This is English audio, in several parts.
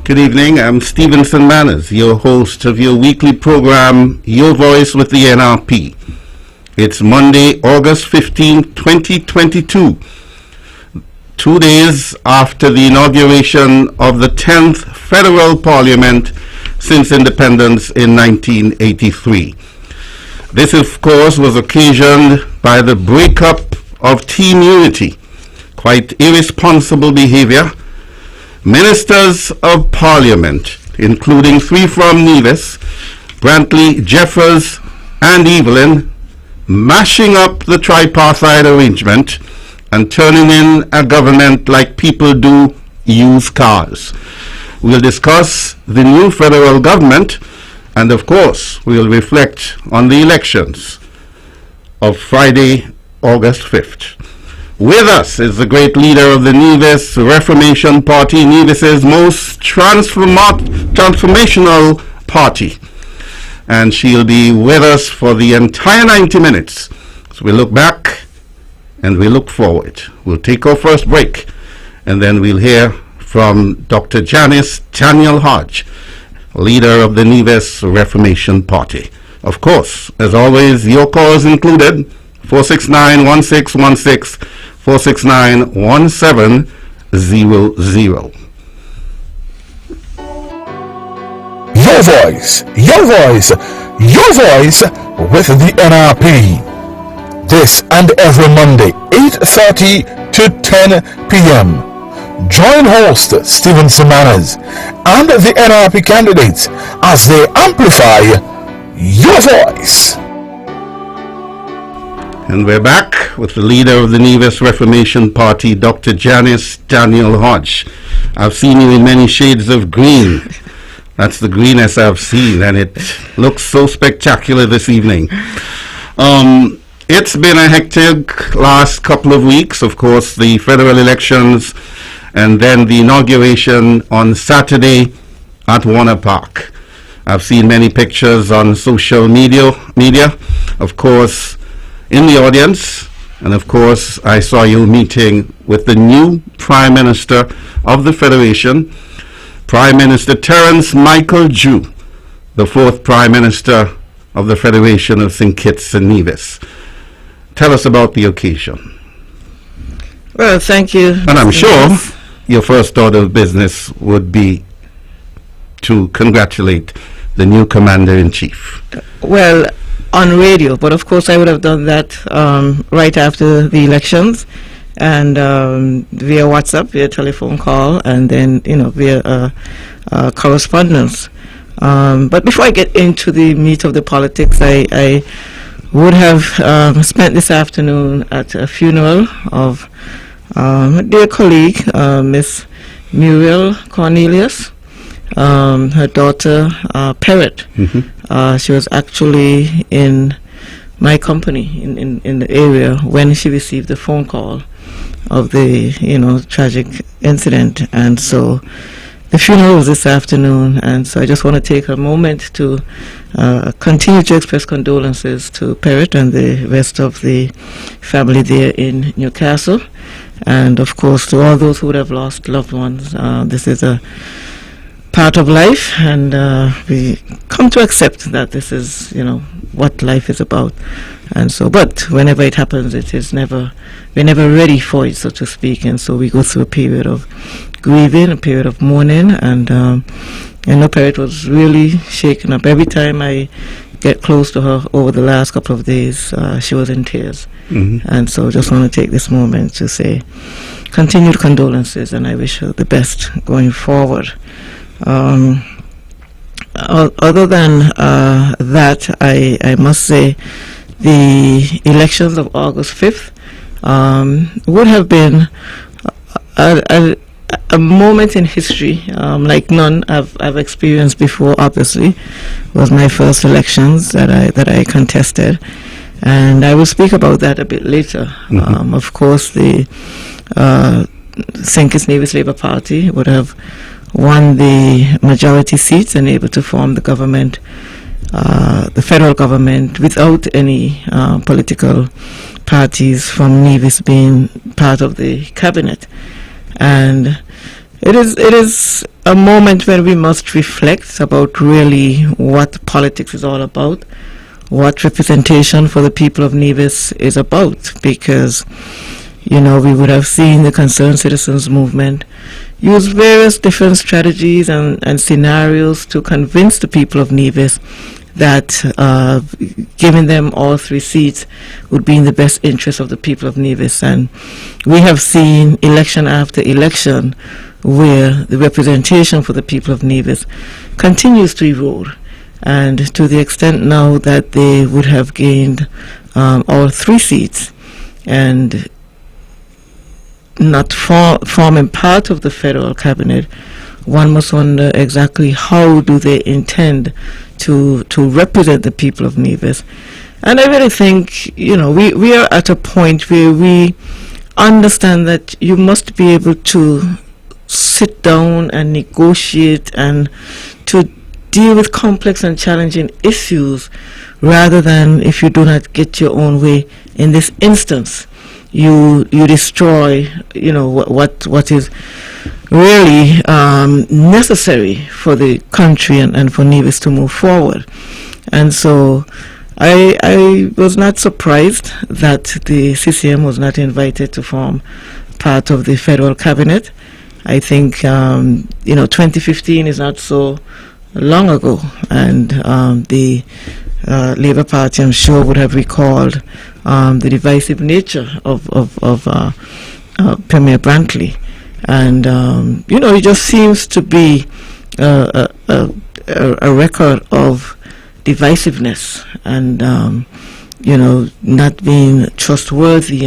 Good evening. I'm Stevenson Manners, your host of your weekly program, Your Voice with the NRP. It's Monday, August 15, 2022, 2 days after the inauguration of the 10th Federal Parliament since independence in 1983. This, of course, was occasioned by the breakup of Team Unity, quite irresponsible behavior. Ministers of Parliament, including three from Nevis, Brantley, Jeffers, and Evelyn, mashing up the tripartite arrangement and turning in a government like people do use cars. We'll discuss the new federal government, and of course, we'll reflect on the elections of Friday, August 5th. With us is the great leader of the Nevis Reformation Party, Nevis's most transformational party. And she'll be with us for the entire 90 minutes. So we look back and we look forward. We'll take our first break and then we'll hear from Dr. Janice Daniel Hodge, leader of the Nevis Reformation Party. Of course, as always, your calls included 469-1616, 469-1700. Your voice, your voice, your voice with the NRP. This and every Monday, 8:30 to 10 p.m. Join host Stevenson Manners and the NRP candidates as they amplify your voice. And we're back with the leader of the Nevis Reformation Party, Dr. Janice Daniel Hodge. I've seen you in many shades of green. That's the greenest I've seen, and it looks so spectacular this evening. It's been a hectic last couple of weeks. Of course, the federal elections and then the inauguration on Saturday at Warner Park. I've seen many pictures on social media. Of course, in the audience, and of course I saw you meeting with the new Prime Minister of the Federation, Prime Minister Terence Michael Jew, the fourth Prime Minister of the Federation of St. Kitts and Nevis. Tell us about the occasion. Well, thank you. And I'm sure your first order of business would be to congratulate the new Commander-in-Chief. Well, on radio, but of course I would have done that right after the elections, and via WhatsApp, via telephone call, and then via correspondence. But before I get into the meat of the politics, I would have spent this afternoon at a funeral of a dear colleague, Miss Muriel Cornelius. Her daughter, Parrot. She was actually in my company in the area when she received the phone call of the tragic incident, and so the funeral was this afternoon. And so I just want to take a moment to continue to express condolences to Parrot and the rest of the family there in Newcastle, and of course to all those who would have lost loved ones. This is a part of life, and we come to accept that this is what life is about. And so, but whenever it happens, we're never ready for it, so to speak, and so we go through a period of grieving, a period of mourning. And Parrot was really shaken up. Every time I get close to her over the last couple of days, she was in tears. And so just want to take this moment to say continued condolences, and I wish her the best going forward. Other than that, I must say the elections of August 5th would have been a moment in history like none I've experienced before. Obviously, it was my first elections that I contested, and I will speak about that a bit later. Of course, the St. Kitts Nevis Labour Party would have won the majority seats and able to form the government, the federal government, without any political parties from Nevis being part of the cabinet. And It is a moment when we must reflect about really what politics is all about, what representation for the people of Nevis is about, because, you know, we would have seen the Concerned Citizens Movement use various different strategies and scenarios to convince the people of Nevis that giving them all 3 seats would be in the best interest of the people of Nevis. And we have seen election after election where the representation for the people of Nevis continues to erode. And to the extent now that they would have gained all 3 seats and not forming part of the federal cabinet, one must wonder exactly how do they intend to represent the people of Nevis. And I really think, you know, we are at a point where we understand that you must be able to sit down and negotiate and to deal with complex and challenging issues rather than, if you do not get your own way in this instance, you destroy, you know, what is really necessary for the country and for Nevis to move forward. And so I was not surprised that the CCM was not invited to form part of the federal cabinet. I think, 2015 is not so long ago, and the Labour Party, I'm sure, would have recalled the divisive nature of Premier Brantley. And, it just seems to be a record of divisiveness and, not being trustworthy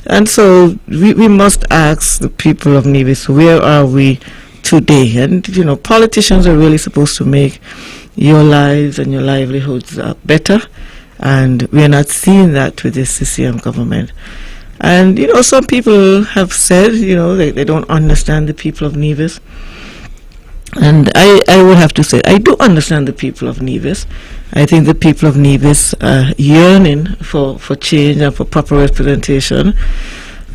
and so we must ask the people of Nevis, where are we today? And, politicians are really supposed to make your lives and your livelihoods better, and we are not seeing that with the CCM government. And, some people have said, they don't understand the people of Nevis. And I would have to say, I do understand the people of Nevis. I think the people of Nevis are yearning for change and for proper representation.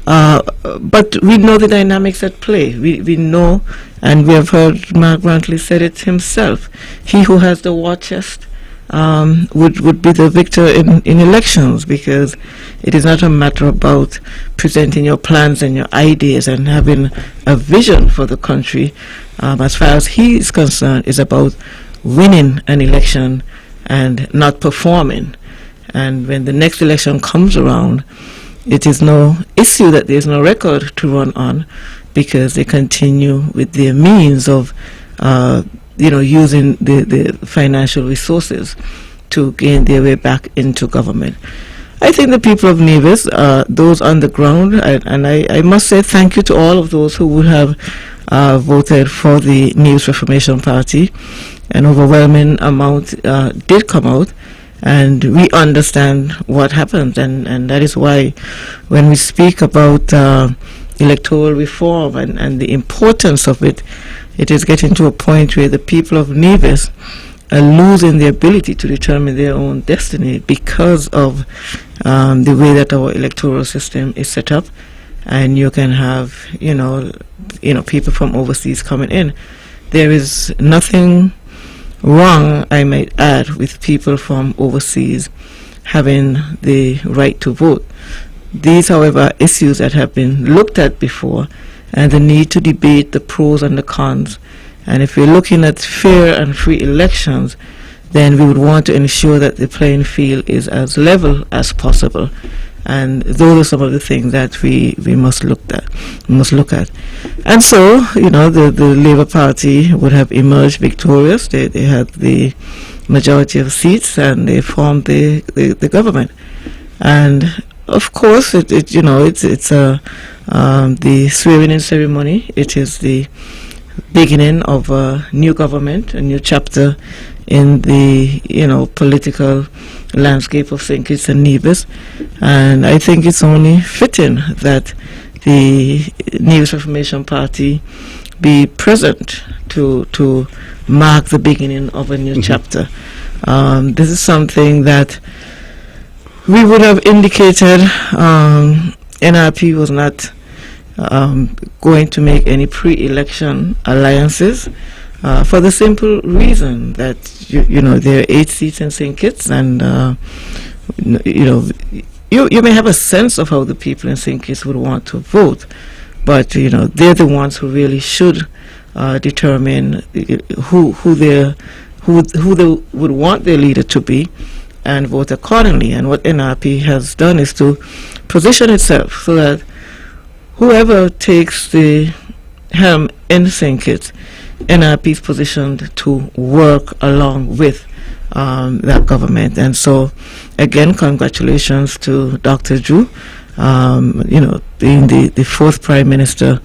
But we know the dynamics at play. We know, and we have heard Mark Brantley said it himself, he who has the war chest would be the victor in elections, because it is not a matter about presenting your plans and your ideas and having a vision for the country. As far as he is concerned, is about winning an election and not performing. And when the next election comes around, it is no issue that there is no record to run on, because they continue with their means of using the financial resources to gain their way back into government. I think the people of Nevis, those on the ground, and I must say thank you to all of those who would have voted for the Nevis Reformation Party. An overwhelming amount did come out, and we understand what happened, and that is why when we speak about electoral reform and the importance of it, it is getting to a point where the people of Nevis are losing the ability to determine their own destiny because of the way that our electoral system is set up. And you can have, people from overseas coming in. There is nothing wrong, I might add, with people from overseas having the right to vote. These, however, are issues that have been looked at before, and the need to debate the pros and the cons. And if we're looking at fair and free elections, then we would want to ensure that the playing field is as level as possible. And those are some of the things that we must look at. And so, the Labour Party would have emerged victorious. They had the majority of seats, and they formed the government. And of course, it's the swearing-in ceremony. It is the beginning of a new government, a new chapter in the political landscape of St. Kitts and Nevis, and I think it's only fitting that the Nevis Reformation Party be present to mark the beginning of a new chapter. This is something that we would have indicated NRP was not going to make any pre-election alliances for the simple reason that there are 8 seats in St. Kitts, and you may have a sense of how the people in St. Kitts would want to vote, but they're the ones who really should determine who they would want their leader to be, and vote accordingly. And what NRP has done is to position itself so that whoever takes the helm in St. Kitts, NRP is positioned to work along with that government. And so, again, congratulations to Dr. Drew, being the 4th Prime Minister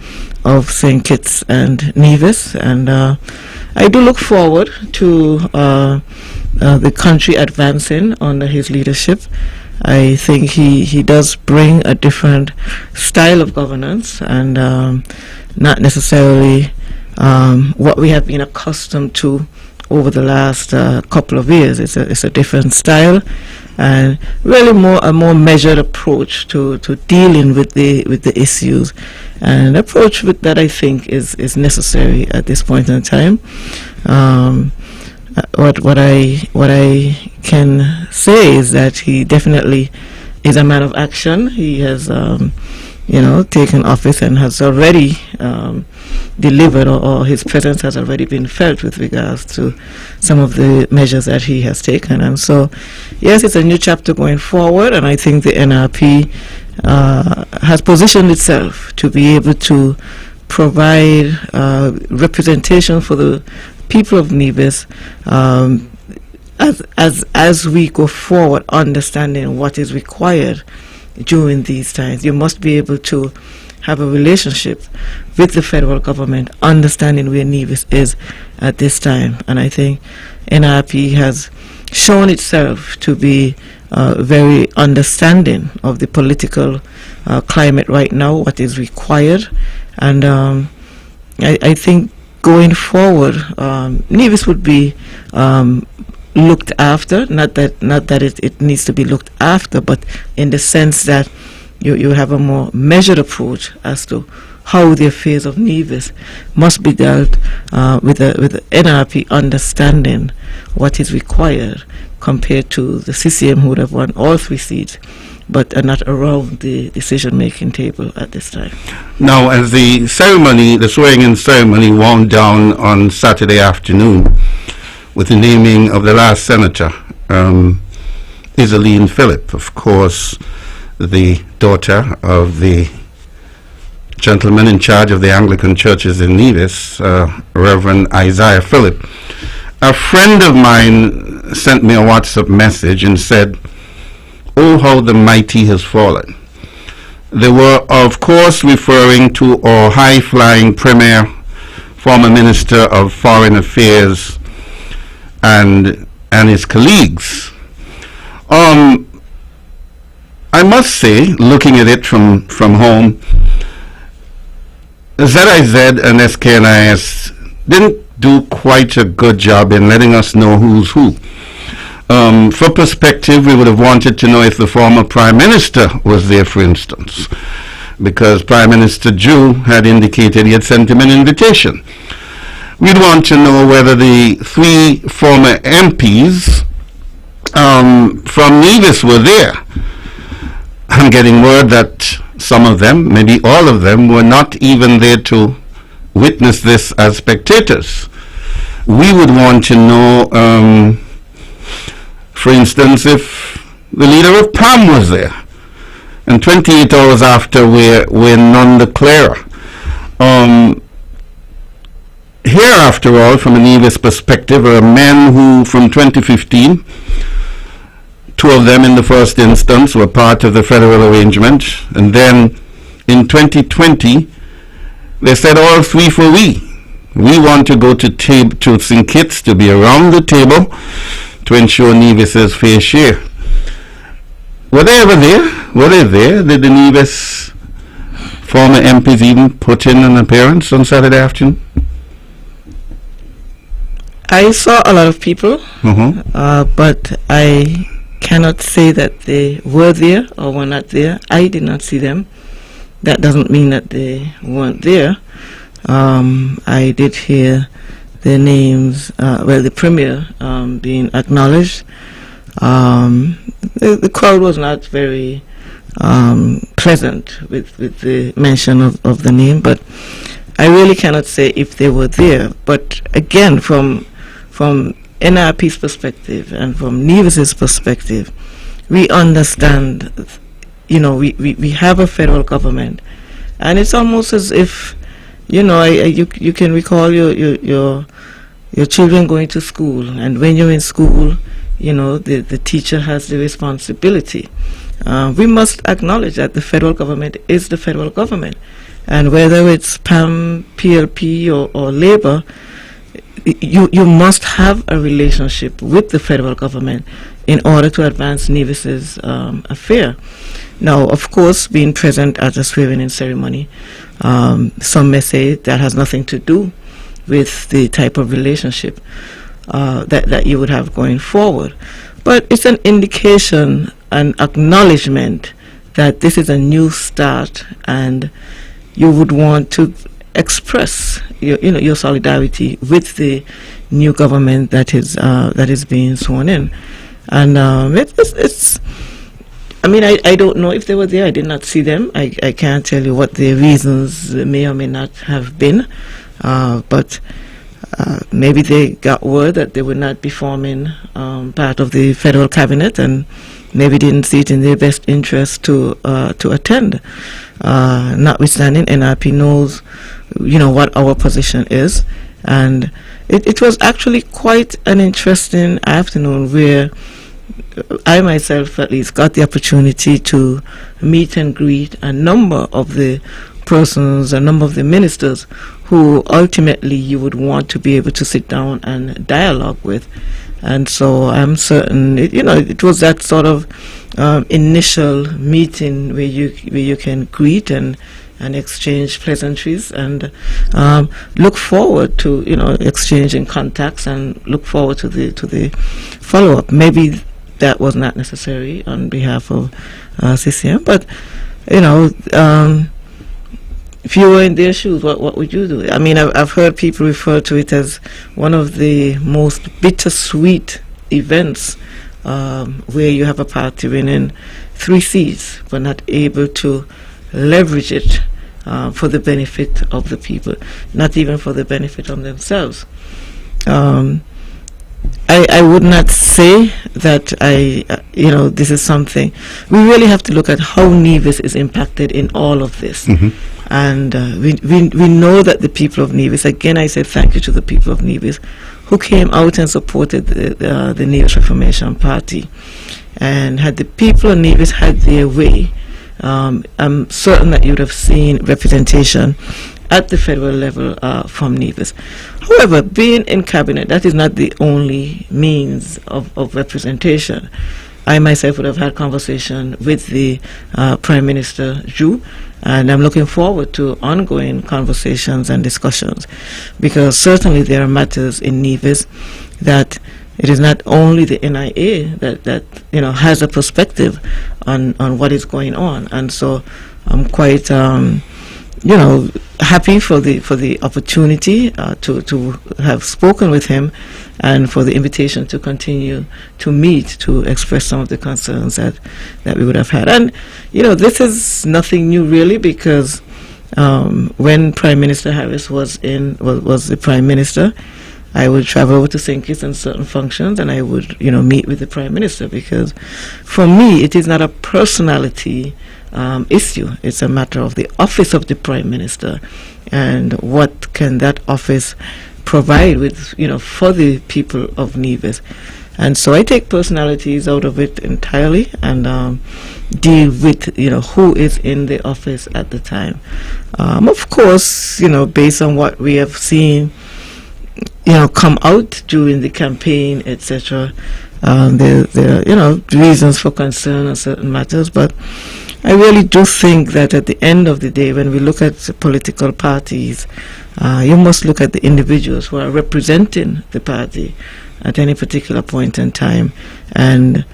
of St. Kitts and Nevis. And I do look forward to the country advancing under his leadership. I think he does bring a different style of governance, and not necessarily what we have been accustomed to over the last couple of years. It's a different style, and really a more measured approach to dealing with the issues, and an approach that I think is necessary at this point in time. What I can say is that he definitely is a man of action. He has taken office and has already delivered, or his presence has already been felt with regards to some of the measures that he has taken. And so, yes, it's a new chapter going forward, and I think the NRP has positioned itself to be able to provide representation for the people of Nevis as we go forward, understanding what is required during these times. You must be able to have a relationship with the federal government, understanding where Nevis is at this time. And I think NRP has shown itself to be very understanding of the political climate right now, what is required. And I think going forward, Nevis would be looked after, not that it needs to be looked after, but in the sense that you have a more measured approach as to how the affairs of Nevis must be dealt with the NRP understanding what is required, compared to the CCM, who would have won all 3 seats but are not around the decision-making table at this time. Now, as the swearing-in ceremony wound down on Saturday afternoon with the naming of the last senator, Isaline Phillip, of course, the daughter of the gentleman in charge of the Anglican churches in Nevis, Reverend Isaiah Phillip. A friend of mine sent me a WhatsApp message and said, "Oh, how the mighty has fallen." They were, of course, referring to our high-flying premier, former Minister of Foreign Affairs, and his colleagues. I must say, looking at it from home, ZIZ and SKNIS didn't do quite a good job in letting us know who's who. For perspective, we would have wanted to know if the former Prime Minister was there, for instance, because Prime Minister Drew had indicated he had sent him an invitation. We'd want to know whether the 3 former MPs from Nevis were there. I'm getting word that some of them, maybe all of them, were not even there to witness this as spectators. We would want to know, for instance, if the leader of PAM was there. And 28 hours after, we're none the clearer. Here, after all, from a Nevis perspective, are men who, from 2015, 2 of them in the first instance were part of the federal arrangement, and then in 2020, they said all 3 for we. We want to go to St. Kitts to be around the table to ensure Nevis's fair share. Were they ever there? Were they there? Did the Nevis former MPs even put in an appearance on Saturday afternoon? I saw a lot of people, but I cannot say that they were there or were not there. I did not see them. that doesn't mean that they weren't there. I did hear their names, the premier being acknowledged. The crowd was not very pleasant with the mention of the name, but I really cannot say if they were there. But again, from NRP's perspective and from Nevis's perspective, we understand, we have a federal government, and it's almost as if, you can recall your children going to school, and when you're in school, the teacher has the responsibility. We must acknowledge that the federal government is the federal government, and whether it's PAM, PLP, or Labour, you must have a relationship with the federal government in order to advance Nevis's affair. Now, of course, being present at a swearing-in ceremony, some may say that has nothing to do with the type of relationship that you would have going forward. But it's an indication, an acknowledgement that this is a new start, and you would want to express your solidarity with the new government that is being sworn in. And it's I don't know if they were there. I did not see them. I can't tell you what the reasons may or may not have been, but maybe they got word that they would not be forming part of the federal cabinet, and maybe didn't see it in their best interest to attend. Notwithstanding, NRP knows, what our position is, and it was actually quite an interesting afternoon where I myself, at least, got the opportunity to meet and greet a number of the persons, a number of the ministers who ultimately you would want to be able to sit down and dialogue with. And so I'm certain, it was that sort of initial meeting where you can greet and exchange pleasantries, and look forward to exchanging contacts, and look forward to the follow-up. Maybe that was not necessary on behalf of CCM, but if you were in their shoes, what would you do? I mean, I've heard people refer to it as one of the most bittersweet events, where you have a party winning 3 seats but not able to leverage it for the benefit of the people, not even for the benefit of themselves. I would not say that this is something. We really have to look at how Nevis is impacted in all of this. Mm-hmm. And we know that the people of Nevis, again I say thank you to the people of Nevis, who came out and supported the Nevis Reformation Party. And had the people of Nevis had their way, I'm certain that you would have seen representation at the federal level from Nevis. However, being in cabinet, that is not the only means of representation. I myself would have had conversation with the Prime Minister Zhu, and I'm looking forward to ongoing conversations and discussions, because certainly there are matters in Nevis that it is not only the NIA that has a perspective on what is going on, and so I'm quite happy for the opportunity to have spoken with him, and for the invitation to continue to meet to express some of the concerns that we would have had. And this is nothing new really, because when Prime Minister Harris was the Prime Minister, I would travel over to St. Kitts on certain functions, and I would meet with the Prime Minister, because for me it is not a personality issue. It's a matter of the office of the Prime Minister, and what can that office provide with for the people of Nevis. And so I take personalities out of it entirely, and deal with who is in the office at the time. Of course, based on what we have seen come out during the campaign, etc., there are reasons for concern on certain matters, but I really do think that at the end of the day, when we look at the political parties, you must look at the individuals who are representing the party at any particular point in time, and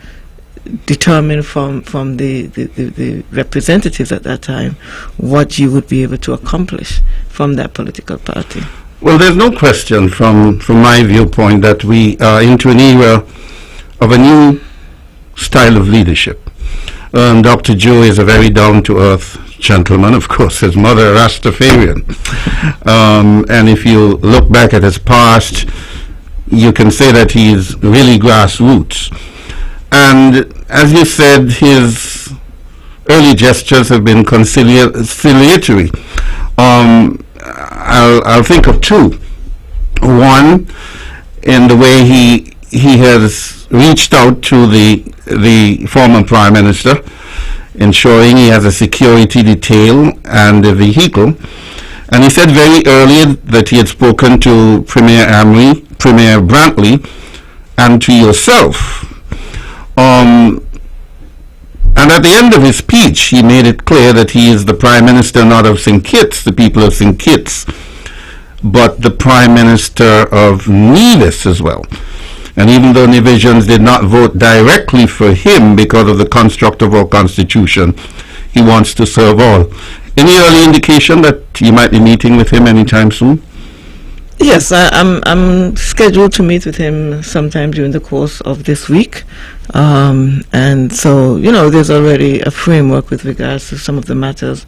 determine from the representatives at that time what you would be able to accomplish from that political party. Well, there's no question from my viewpoint that we are into an era of a new style of leadership. Dr. Joe is a very down-to-earth gentleman. Of course, his mother, a Rastafarian. And if you look back at his past, you can say that he's really grassroots. And as you said, his early gestures have been conciliatory. I'll think of two. One, in the way he has reached out to the former Prime Minister, ensuring he has a security detail and a vehicle. And he said very early that he had spoken to Premier Amri, Premier Brantley, and to yourself. And at the end of his speech, he made it clear that he is the Prime Minister not of St. Kitts, the people of St. Kitts, but the Prime Minister of Nevis as well. And even though Nevisians did not vote directly for him because of the construct of our Constitution, he wants to serve all. Any early indication that you might be meeting with him anytime soon? Yes, I'm scheduled to meet with him sometime during the course of this week. And so, there's already a framework with regards to some of the matters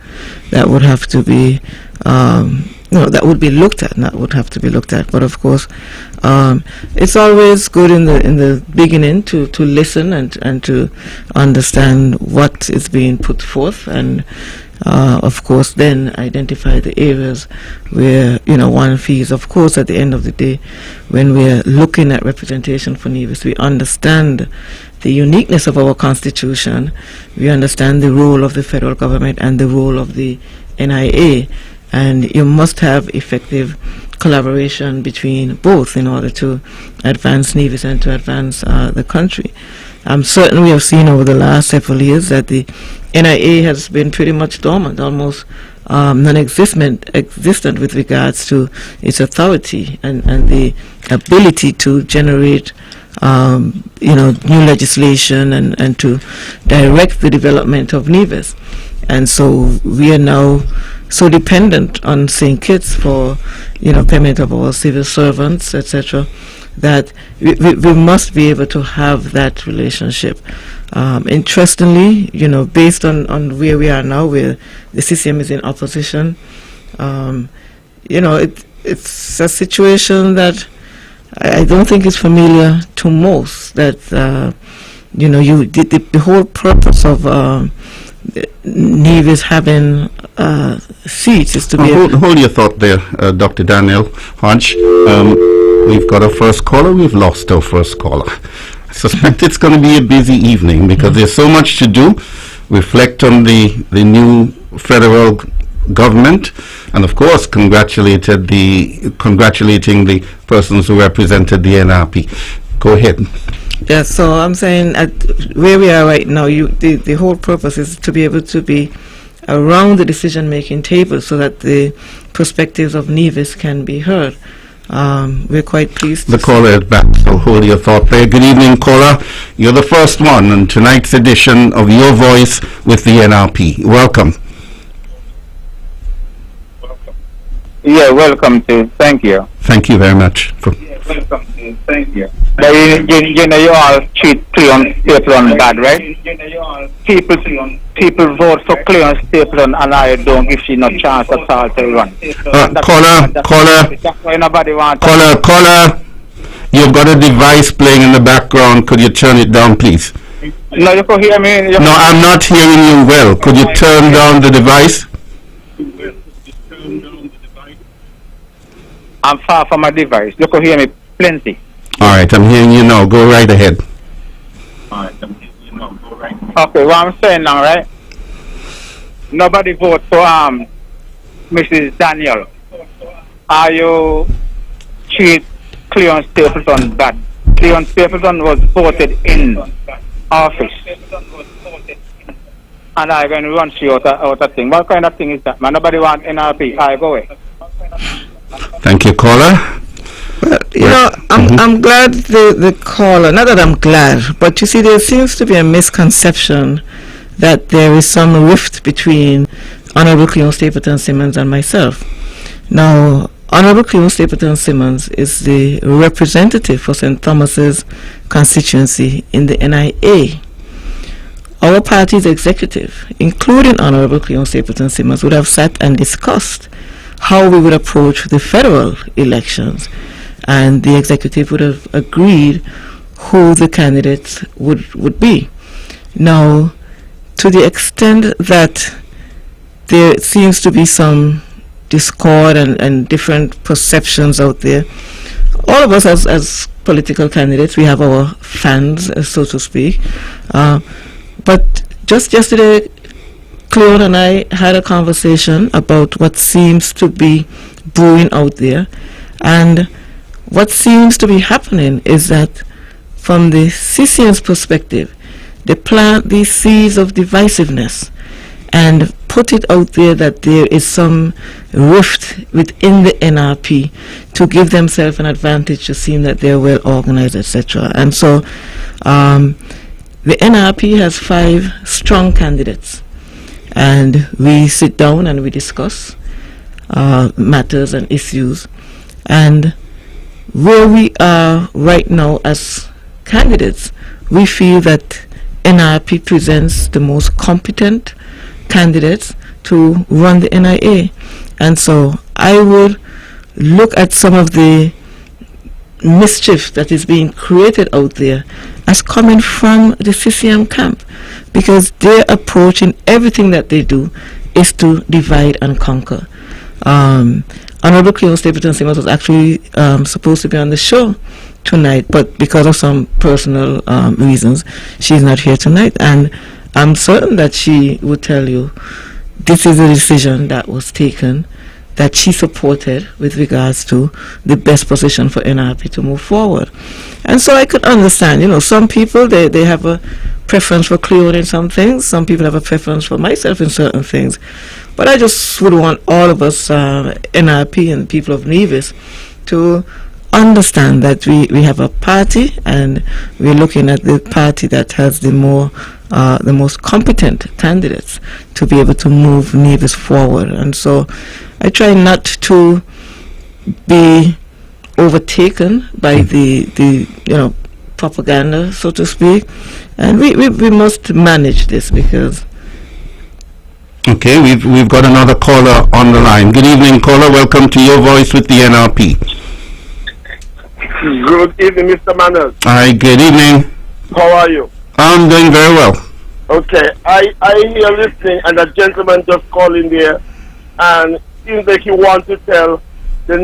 that would have to be, that would be looked at, not would have to be looked at. But of course, it's always good in the beginning to listen and to understand what is being put forth, and of course then identify the areas where one feels, of course, at the end of the day, when we're looking at representation for Nevis, we understand the uniqueness of our Constitution, we understand the role of the federal government and the role of the NIA, and you must have effective collaboration between both in order to advance Nevis and to advance the country. I'm certain we have seen over the last several years that the NIA has been pretty much dormant, almost non-existent with regards to its authority and the ability to generate new legislation and to direct the development of Nevis. And so we are now so dependent on St. Kitts for payment of our civil servants, etc., that we must be able to have that relationship. Interestingly, based on where we are now, where the CCM is in opposition, it's a situation that I don't think is familiar to most. That the whole purpose of Nevis having seats is to be. Hold your thought there, Dr. Daniel Hodge. We've got our first caller. We've lost our first caller. I suspect it's going to be a busy evening because there's so much to do. Reflect on the new federal government, and of course, congratulating the persons who represented the NRP. Go ahead. Yeah, so I'm saying at where we are right now, the whole purpose is to be able to be around the decision-making table so that the perspectives of Nevis can be heard. We're quite pleased. The caller is back, so hold your thought there. Good evening, caller. You're the first one on tonight's edition of Your Voice with the NRP. Welcome. Yeah, welcome to. Thank you. Thank you very much. Welcome to. Thank you. But you all treat Cleon Stapleton bad, right? People vote for Cleon Stapleton, and I don't give you no chance at all to run. Caller, you've got a device playing in the background. Could you turn it down, please? No, you can hear me. No, I'm not hearing you well. Could you turn down the device? I'm far from my device. You can hear me plenty. All right, I'm hearing you now. Go right ahead. Okay, what I'm saying now, right? Nobody vote for Mrs. Daniel. Are you treat Cleon Stapleton bad? Cleon Stapleton was voted in office. And I'm going to run you out of thing. What kind of thing is that, man? Nobody want NRP. I go away. Thank you, caller. Well, You know, I'm glad the caller, not that I'm glad, but you see, there seems to be a misconception that there is some rift between Honorable Cleon Stapleton Simmons and myself. Now, Honorable Cleon Stapleton Simmons is the representative for St. Thomas's constituency in the NIA. Our party's executive, including Honorable Cleon Stapleton Simmons, would have sat and discussed how we would approach the federal elections, and the executive would have agreed who the candidates would be. Now, to the extent that there seems to be some discord and different perceptions out there, all of us as political candidates, we have our fans, so to speak. But just yesterday, Cleon and I had a conversation about what seems to be brewing out there. And what seems to be happening is that from the CCN's perspective, they plant these seeds of divisiveness and put it out there that there is some rift within the NRP to give themselves an advantage to seem that they're well organized, etc. And so the NRP has 5 strong candidates, and we sit down and we discuss matters and issues. And where we are right now as candidates, we feel that NRP presents the most competent candidates to run the NIA. And so I would look at some of the mischief that is being created out there as coming from the CCM camp, because their approach in everything that they do is to divide and conquer. Honorable Cleon Stapleton Simmons was actually supposed to be on the show tonight, but because of some personal reasons, she's not here tonight. And I'm certain that she would tell you this is a decision that was taken, that she supported with regards to the best position for NRP to move forward. And so I could understand, you know, some people, they have a preference for Cleon in some things, some people have a preference for myself in certain things. But I just would want all of us, NRP and people of Nevis, to understand that we have a party, and we're looking at the party that has the most competent candidates to be able to move Nevis forward. And so I try not to be overtaken by the propaganda, so to speak, and we must manage this, because. Okay, we've got another caller on the line. Good evening, caller. Welcome to Your Voice with the NRP. Good evening, Mr. Manners. Hi, good evening. How are you? I'm doing very well. Okay, I hear listening, and a gentleman just called in there, and seems like he wants to tell the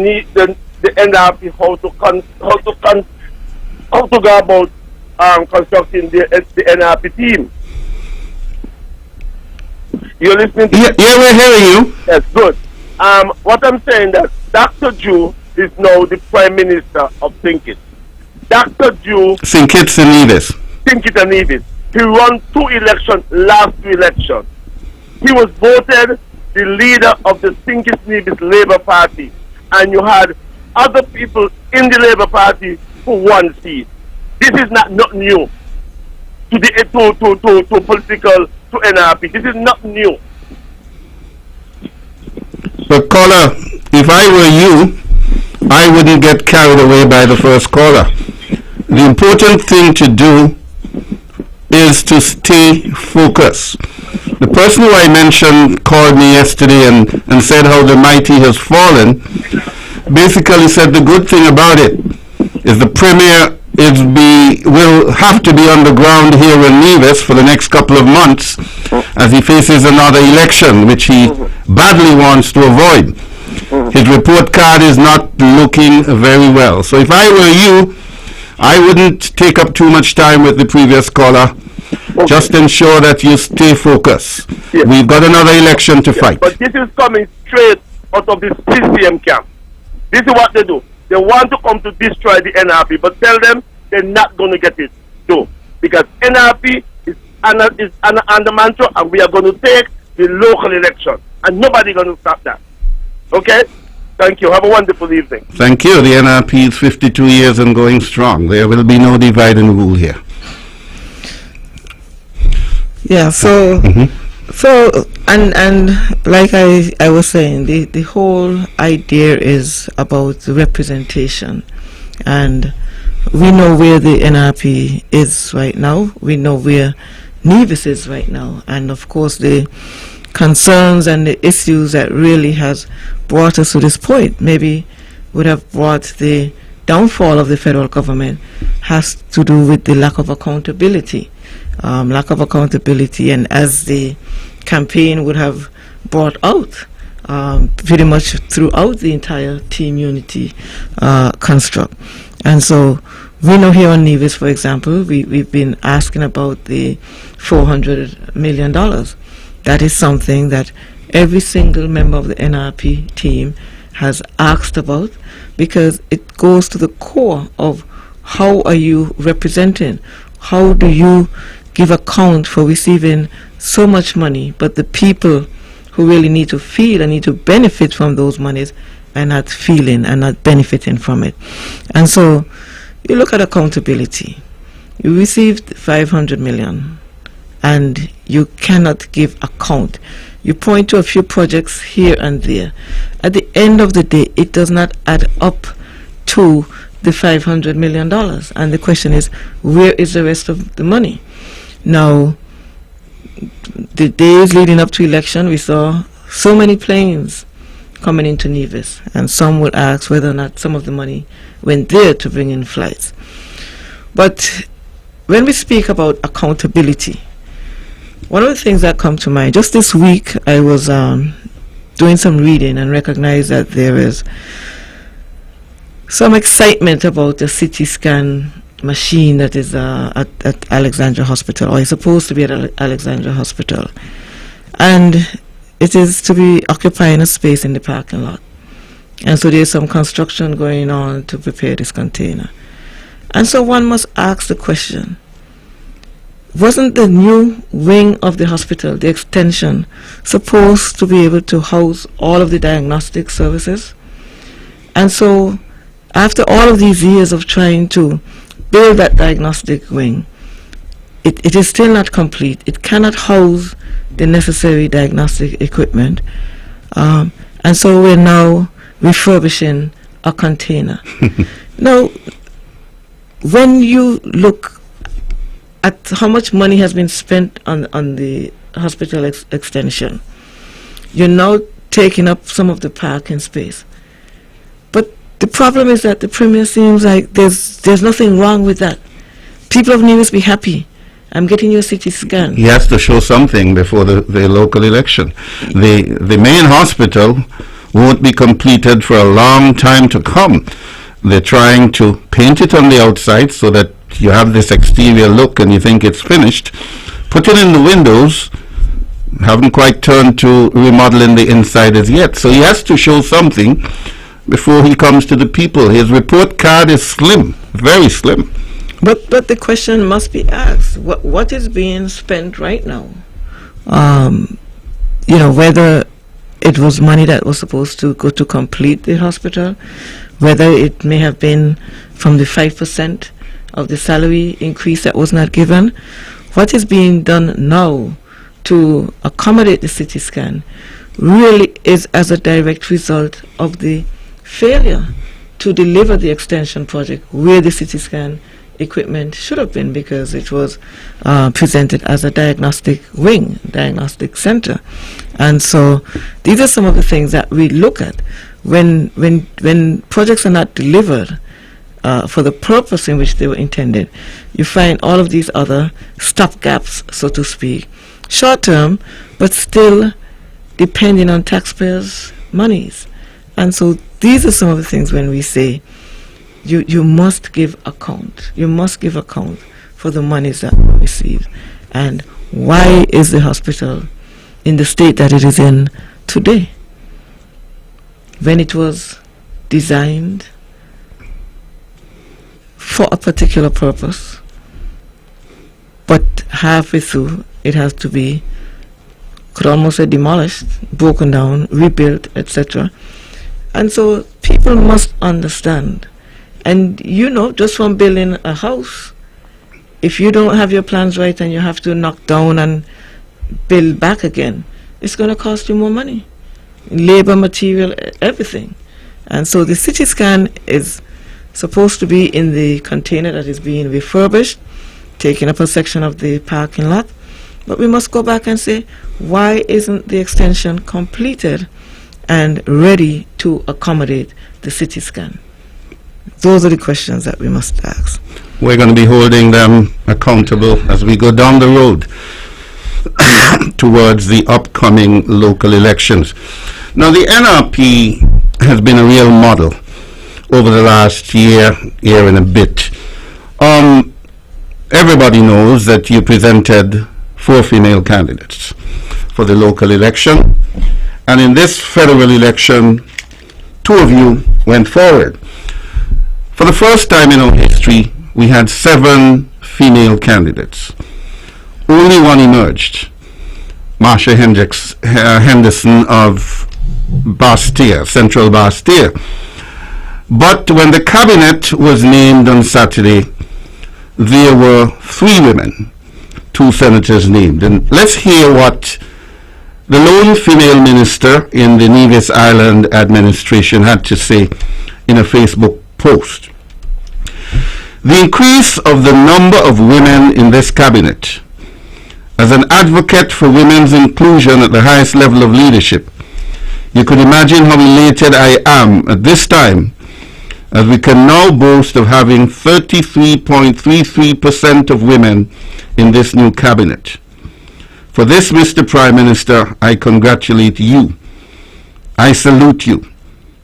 NRP how to go about constructing the NRP team. You're listening to Yeah, we're hearing you. Yes, good. What I'm saying that Dr. Jew is now the Prime Minister of St. Dr. Jew... St. Kitts and Nevis. St. Kitts and Nevis. He won 2 elections, last 2 elections. He was voted the leader of the St. Kitts and Nevis Labour Party. And you had other people in the Labour Party who won seat. This is not new to the political, to NRP. This is not new. But caller, if I were you, I wouldn't get carried away by the first caller. The important thing to do is to stay focused. The person who I mentioned called me yesterday and said how the mighty has fallen. Basically said the good thing about it is the Premier will have to be on the ground here in Nevis for the next couple of months as he faces another election, which he badly wants to avoid. His report card is not looking very well. So if I were you, I wouldn't take up too much time with the previous caller. Just ensure that you stay focused. Yes. We've got another election to fight. But this is coming straight out of the CCM camp. This is what they do. They want to come to destroy the NRP, but tell them they're not going to get it done. Because NRP is under mantra, and we are going to take the local election. And nobody's going to stop that. Okay? Thank you. Have a wonderful evening. Thank you. The NRP is 52 years and going strong. There will be no divide and rule here. Yeah, so and like I was saying, the whole idea is about the representation, and we know where the NRP is right now. We know where Nevis is right now, and of course the concerns and the issues that really has brought us to this point, maybe would have brought the downfall of the federal government, has to do with the lack of accountability. And as the campaign would have brought out pretty much throughout the entire Team Unity construct. And so we know here on Nevis, for example, we've been asking about the $400 million. That is something that every single member of the NRP team has asked about, because it goes to the core of how are you representing, how do you give account for receiving so much money, but the people who really need to feel and need to benefit from those monies are not feeling and not benefiting from it. And so you look at accountability. You received 500 million and you cannot give account. You point to a few projects here and there. At the end of the day, it does not add up to the $500 million. And the question is, where is the rest of the money? Now, the days leading up to election, we saw so many planes coming into Nevis, and some would ask whether or not some of the money went there to bring in flights. But when we speak about accountability, one of the things that come to mind, just this week I was doing some reading and recognized that there is some excitement about the CT scan machine that is at Alexandra Hospital, or is supposed to be at Alexandra Hospital, and it is to be occupying a space in the parking lot. And so there's some construction going on to prepare this container. And so one must ask the question, wasn't the new wing of the hospital, the extension, supposed to be able to house all of the diagnostic services? And so after all of these years of trying to build that diagnostic wing, it is still not complete. It cannot house the necessary diagnostic equipment. And so we're now refurbishing a container. Now, when you look at how much money has been spent on the hospital extension, you're now taking up some of the parking space. But the problem is that the Premier seems like there's nothing wrong with that. People of Nevis be happy. I'm getting you a CT scan. He has to show something before the local election. The main hospital won't be completed for a long time to come. They're trying to paint it on the outside so that you have this exterior look and you think it's finished. Putting in the windows, haven't quite turned to remodeling the inside as yet. So he has to show something before he comes to the people. His report card is slim, very slim. But the question must be asked, what is being spent right now? Whether it was money that was supposed to go to complete the hospital, whether it may have been from the 5% of the salary increase that was not given. What is being done now to accommodate the CT scan really is as a direct result of the failure to deliver the extension project where the CT scan equipment should have been, because it was presented as a diagnostic wing, diagnostic center. And so these are some of the things that we look at when projects are not delivered for the purpose in which they were intended. You find all of these other stopgaps, so to speak, short term, but still depending on taxpayers' monies. And so these are some of the things when we say you must give account. You must give account for the monies that were received. And why is the hospital in the state that it is in today, when it was designed for a particular purpose, but halfway through it has to be, could almost say, demolished, broken down, rebuilt, etc. And so people must understand. And just from building a house, if you don't have your plans right and you have to knock down and build back again, it's going to cost you more money. Labor, material, everything. And so the CT scan is supposed to be in the container that is being refurbished, taking up a section of the parking lot. But we must go back and say, why isn't the extension completed and ready to accommodate the CT scan? Those are the questions that we must ask. We're going to be holding them accountable as we go down the road towards the upcoming local elections. Now, the NRP has been a real model over the last year and a bit. Everybody knows that you presented 4 female candidates for the local election, and in this federal election, 2 of you went forward. For the first time in our history, we had 7 female candidates. Only one emerged, Marsha Henderson of Bastia, Central Bastia. But when the cabinet was named on Saturday, there were 3 women, 2 senators named. And let's hear what the lone female minister in the Nevis Island administration had to say in a Facebook post. The increase of the number of women in this cabinet. As an advocate for women's inclusion at the highest level of leadership, you could imagine how elated I am at this time, as we can now boast of having 33.33% of women in this new cabinet. For this, Mr. Prime Minister, I congratulate you. I salute you.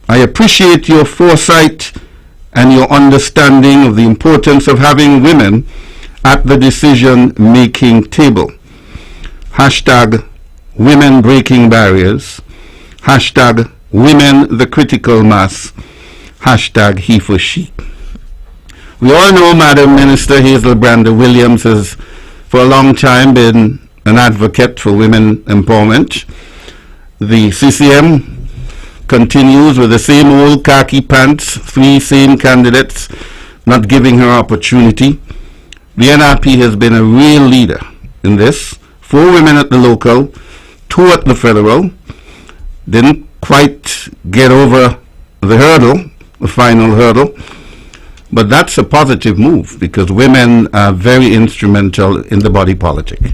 I appreciate your foresight and your understanding of the importance of having women at the decision-making table. Hashtag women breaking barriers. Hashtag women the critical mass. Hashtag he for she. We all know Madam Minister Hazel Brander Williams has for a long time been an advocate for women empowerment. The CCM continues with the same old khaki pants, 3 same candidates, not giving her opportunity. The NRP has been a real leader in this. 4 women at the local, 2 at the federal. Didn't quite get over the hurdle, the final hurdle. But that's a positive move because women are very instrumental in the body politic.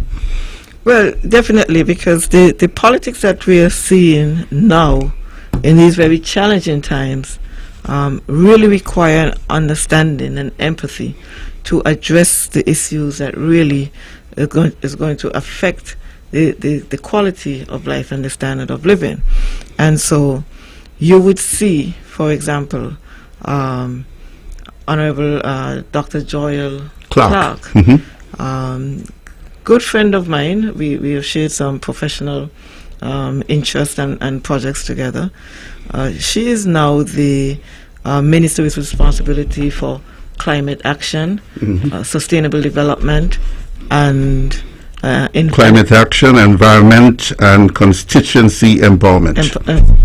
Well, definitely, because the politics that we are seeing now in these very challenging times really require understanding and empathy to address the issues that really is going to affect the quality of life and the standard of living. And so you would see, for example, Honorable Dr. Joel Clark, good friend of mine. We have shared some professional interest and projects together. She is now the Minister with responsibility for climate action, sustainable development, and climate action, environment, and constituency empowerment.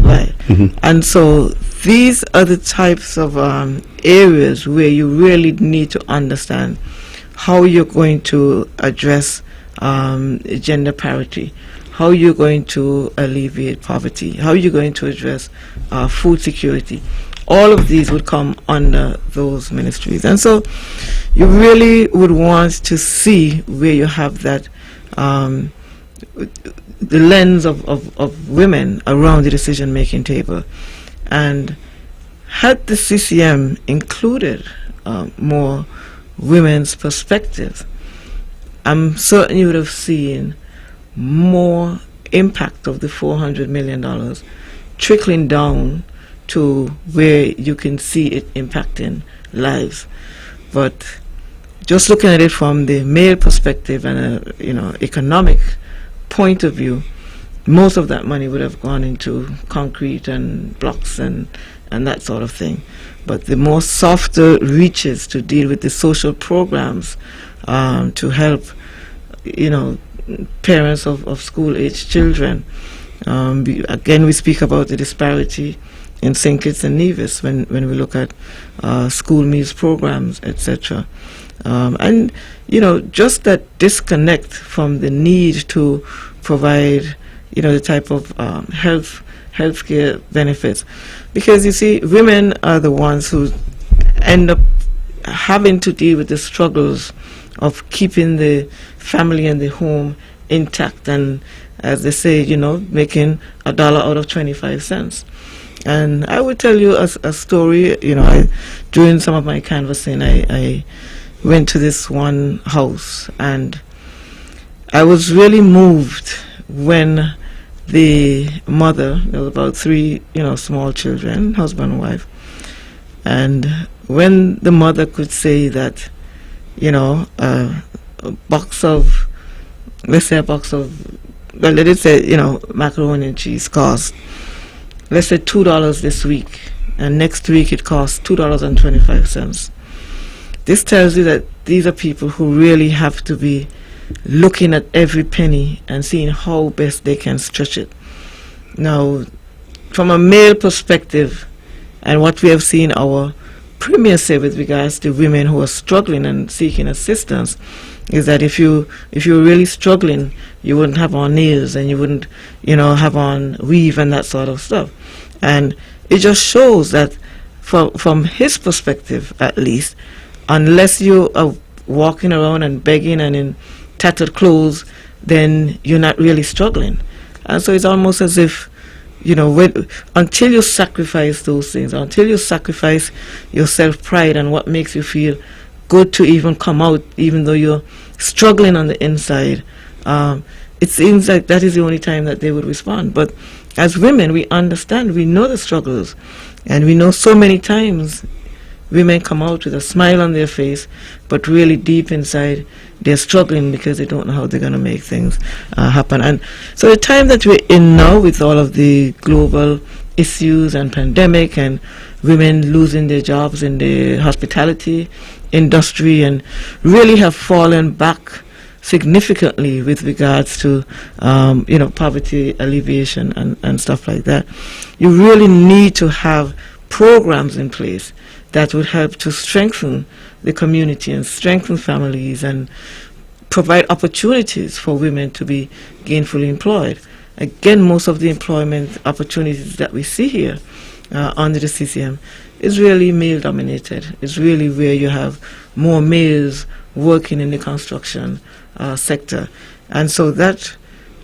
Right. And so these are the types of areas where you really need to understand how you're going to address gender parity, how you're going to alleviate poverty, how you're going to address food security. All of these would come under those ministries. And so you really would want to see where you have that the lens of women around the decision-making table. And had the CCM included more women's perspectives, I'm certain you would have seen more impact of the $400 million trickling down to where you can see it impacting lives. But just looking at it from the male perspective and economic point of view, most of that money would have gone into concrete and blocks and that sort of thing. But the more softer reaches to deal with the social programs to help, parents of school-age children. Again, we speak about the disparity in St. Kitts and Nevis when we look at school meals programs, etc. And, just that disconnect from the need to provide, the type of healthcare benefits. Because, you see, women are the ones who end up having to deal with the struggles of keeping the family and the home intact, and as they say, making $1 out of 25 cents. And I would tell you a story. During some of my canvassing, I went to this one house, and I was really moved when the mother, there was about 3, small children, husband and wife, and when the mother could say that, let's say a box of, well, let it say, macaroni and cheese cost, let's say $2 this week, and next week it costs $2.25. This tells you that these are people who really have to be looking at every penny and seeing how best they can stretch it. Now, from a male perspective, and what we have seen our Premier say with regards to women who are struggling and seeking assistance, is that if you were really struggling, you wouldn't have on nails, and you wouldn't, have on weave and that sort of stuff. And it just shows that from his perspective, at least, unless you are walking around and begging and in tattered clothes, then you're not really struggling. And so it's almost as if, until you sacrifice those things, until you sacrifice your self-pride and what makes you feel good to even come out, even though you're struggling on the inside, it seems like that is the only time that they would respond. But as women, we understand, we know the struggles, and we know so many times women come out with a smile on their face, but really deep inside they're struggling because they don't know how they're going to make things happen. And so the time that we're in now, with all of the global issues and pandemic and women losing their jobs in the hospitality industry, and really have fallen back significantly with regards to poverty alleviation and stuff like that, you really need to have programs in place that would help to strengthen the community and strengthen families and provide opportunities for women to be gainfully employed. Again, most of the employment opportunities that we see here under the CCM is really male-dominated. It's really where you have more males working in the construction sector. And so that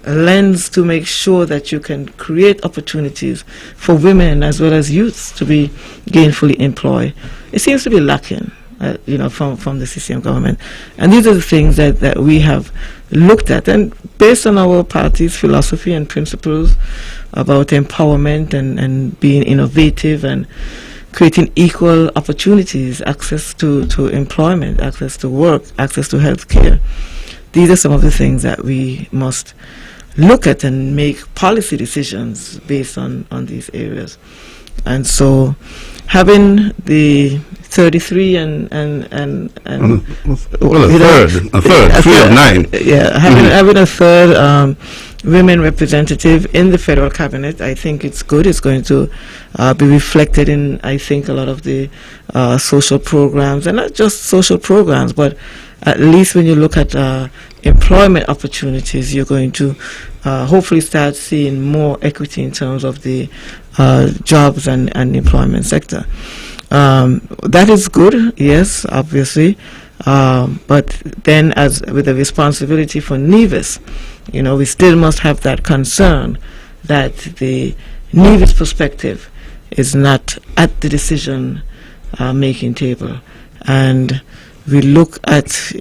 lends to make sure that you can create opportunities for women as well as youths to be gainfully employed. It seems to be lacking, from the CCM government. And these are the things that we have looked at. And based on our party's philosophy and principles about empowerment and being innovative and creating equal opportunities, access to employment, access to work, access to health care, these are some of the things that we must look at and make policy decisions based on these areas. And so having the 33 and well, a third, 3 of 9. Yeah, having a third women representative in the federal cabinet, I think it's good. It's going to be reflected in, I think, a lot of the social programs, and not just social programs, but at least when you look at employment opportunities, you're going to hopefully start seeing more equity in terms of the jobs and employment sector. That is good, yes, obviously, but then as with the responsibility for Nevis, we still must have that concern that the Nevis perspective is not at the decision making table. And we look at,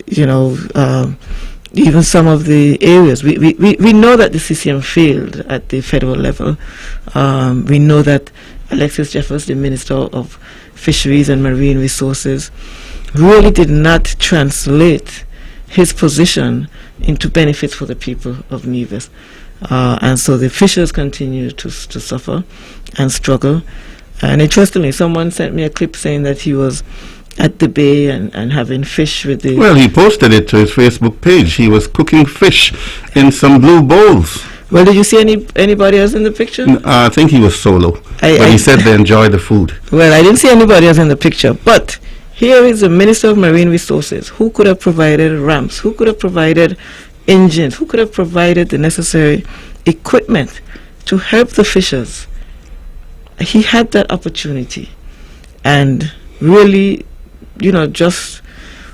even some of the areas. We know that the CCM failed at the federal level. We know that Alexis Jeffers, the Minister of Fisheries and Marine Resources, really did not translate his position into benefits for the people of Nevis. And so the fishers continue to suffer and struggle. And interestingly, someone sent me a clip saying that he was at the bay and having fish with the... Well, he posted it to his Facebook page. He was cooking fish in some blue bowls. Well, did you see anybody else in the picture? I think he was solo, but I he said they enjoyed the food. Well, I didn't see anybody else in the picture, but here is the Minister of Marine Resources who could have provided ramps, who could have provided engines, who could have provided the necessary equipment to help the fishers. He had that opportunity and really, just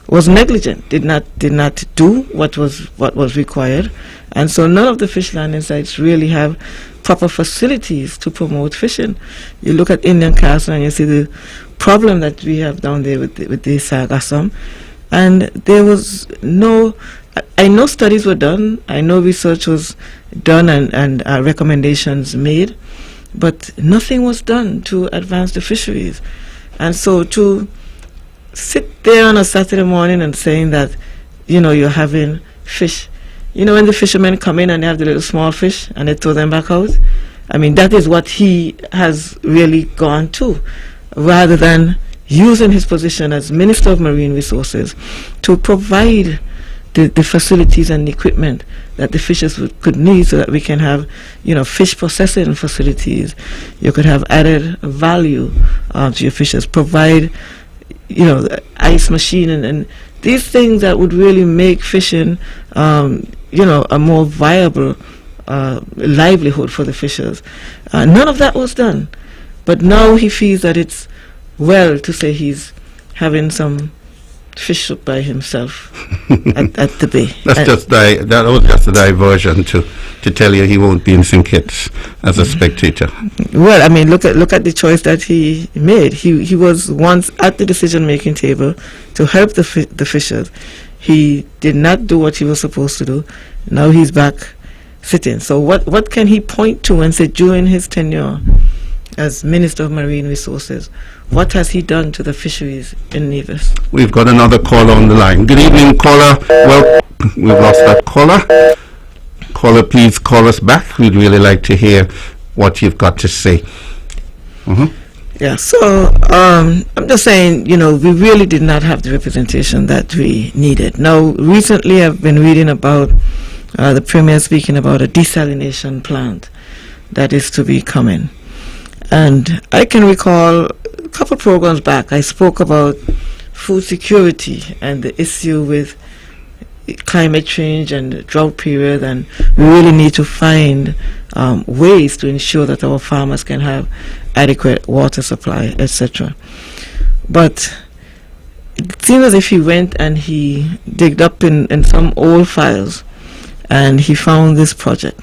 was negligent, did not do what was required. And so none of the fish landing sites really have proper facilities to promote fishing. You look at Indian Castle and you see the problem that we have down there with the sargassum, and there was no, I know studies were done, I know research was done and recommendations made, but nothing was done to advance the fisheries. And so to sit there on a Saturday morning and saying that, you're having fish, when the fishermen come in and they have the little small fish and they throw them back out, I mean, that is what he has really gone to, rather than using his position as Minister of Marine Resources to provide the facilities and the equipment that the fishers could need so that we can have, fish processing facilities. You could have added value to your fishers, provide, the ice machine and these things that would really make fishing, a more viable livelihood for the fishers. None of that was done. But now he feels that it's well to say he's having some fish soup by himself at the bay. That was just a diversion to tell you he won't be in St. Kitts as a spectator. Well, I mean, look at the choice that he made. He was once at the decision-making table to help the fishers. He did not do what he was supposed to do. Now he's back sitting. So what can he point to and say during his tenure as Minister of Marine Resources, what has he done to the fisheries in Nevis? We've got another caller on the line. Good evening, caller. Well, we've lost that caller. Caller, please call us back. We'd really like to hear what you've got to say. Yeah, so I'm just saying, we really did not have the representation that we needed. Now, recently I've been reading about the Premier speaking about a desalination plant that is to be coming. And I can recall a couple programs back, I spoke about food security and the issue with climate change and the drought period, and we really need to find ways to ensure that our farmers can have adequate water supply, etc. But it seems as if he went and he digged up in some old files and he found this project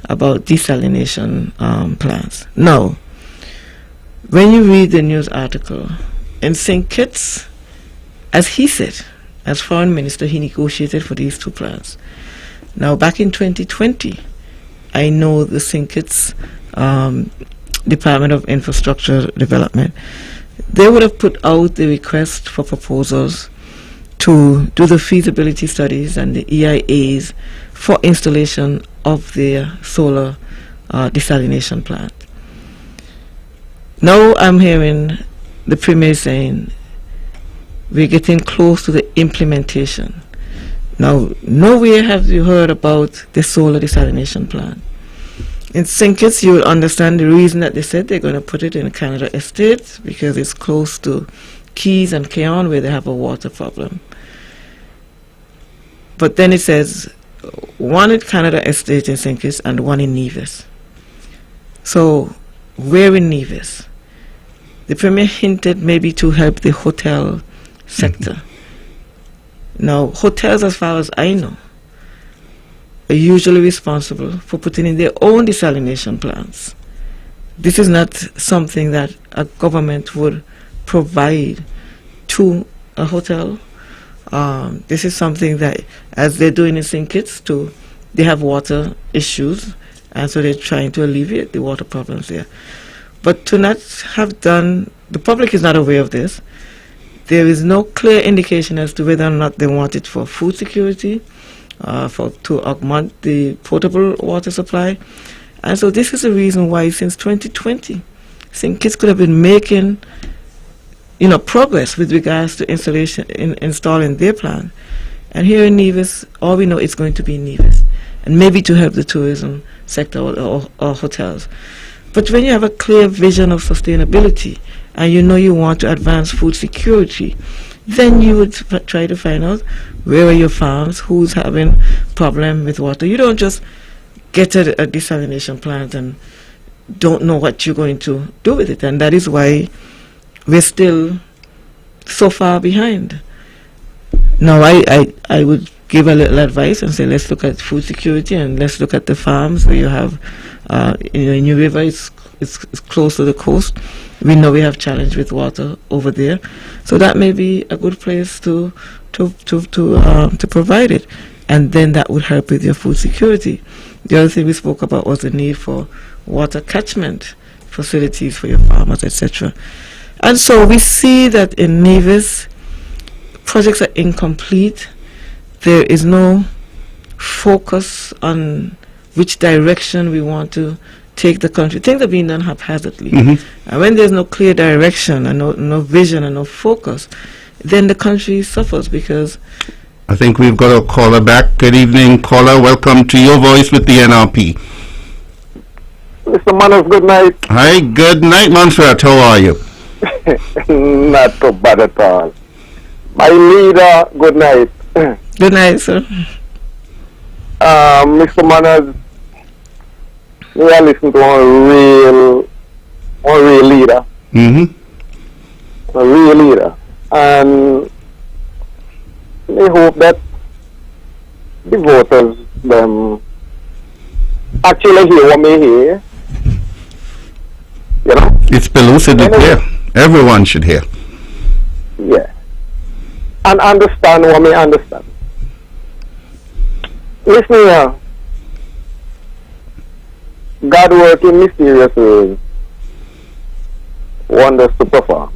about desalination plants. Now, when you read the news article, in St. Kitts, as he said, as foreign minister, he negotiated for these two plants. Now, back in 2020, I know the St. Kitts Department of Infrastructure Development, they would have put out the request for proposals to do the feasibility studies and the EIAs for installation of their solar desalination plant. Now I'm hearing the Premier saying we're getting close to the implementation. Now, nowhere have you heard about the solar desalination plant. In St. Kitts, you will understand the reason that they said they're going to put it in Canada Estate, because it's close to Keys and Keon where they have a water problem. But then it says one in Canada Estate in St. Kitts and one in Nevis. So where in Nevis? The Premier hinted maybe to help the hotel sector. Now, hotels, as far as I know, are usually responsible for putting in their own desalination plants. This is not something that a government would provide to a hotel. This is something that, as they're doing in St. Kitts too, they have water issues, and so they're trying to alleviate the water problems there. But to not have done, the public is not aware of this. There is no clear indication as to whether or not they want it for food security, to augment the potable water supply. And so this is the reason why since 2020, St. Kitts could have been making progress with regards to installing their plant. And here in Nevis, all we know is going to be Nevis, and maybe to help the tourism sector or hotels. But when you have a clear vision of sustainability and you know you want to advance food security, then you would try to find out where are your farms, who's having problem with water. You don't just get a desalination plant and don't know what you're going to do with it. And that is why we're still so far behind. Now, I would give a little advice and say, let's look at food security and let's look at the farms where you have, in New River, it's close to the coast. We know we have challenge with water over there, so that may be a good place to provide it, and then that would help with your food security. The other thing we spoke about was the need for water catchment facilities for your farmers, etc. And so we see that in Nevis, projects are incomplete. There is no focus on which direction we want to take the country. Things are being done haphazardly. And when there's no clear direction and no vision and no focus, then the country suffers because... I think we've got a caller back. Good evening, caller. Welcome to Your Voice with the NRP. Mr. Manners, good night. Hi, good night, Montserrat. How are you? Not so bad at all. My leader, good night. Good night, sir. Mr. Manners, we are listening to a real leader. A real leader. And we hope that the voters actually hear what we hear. You know? It's pellucidly clear. Everyone should hear. Yeah. And understand what we understand. Listen here. God works in mysterious ways. Wonders to perform.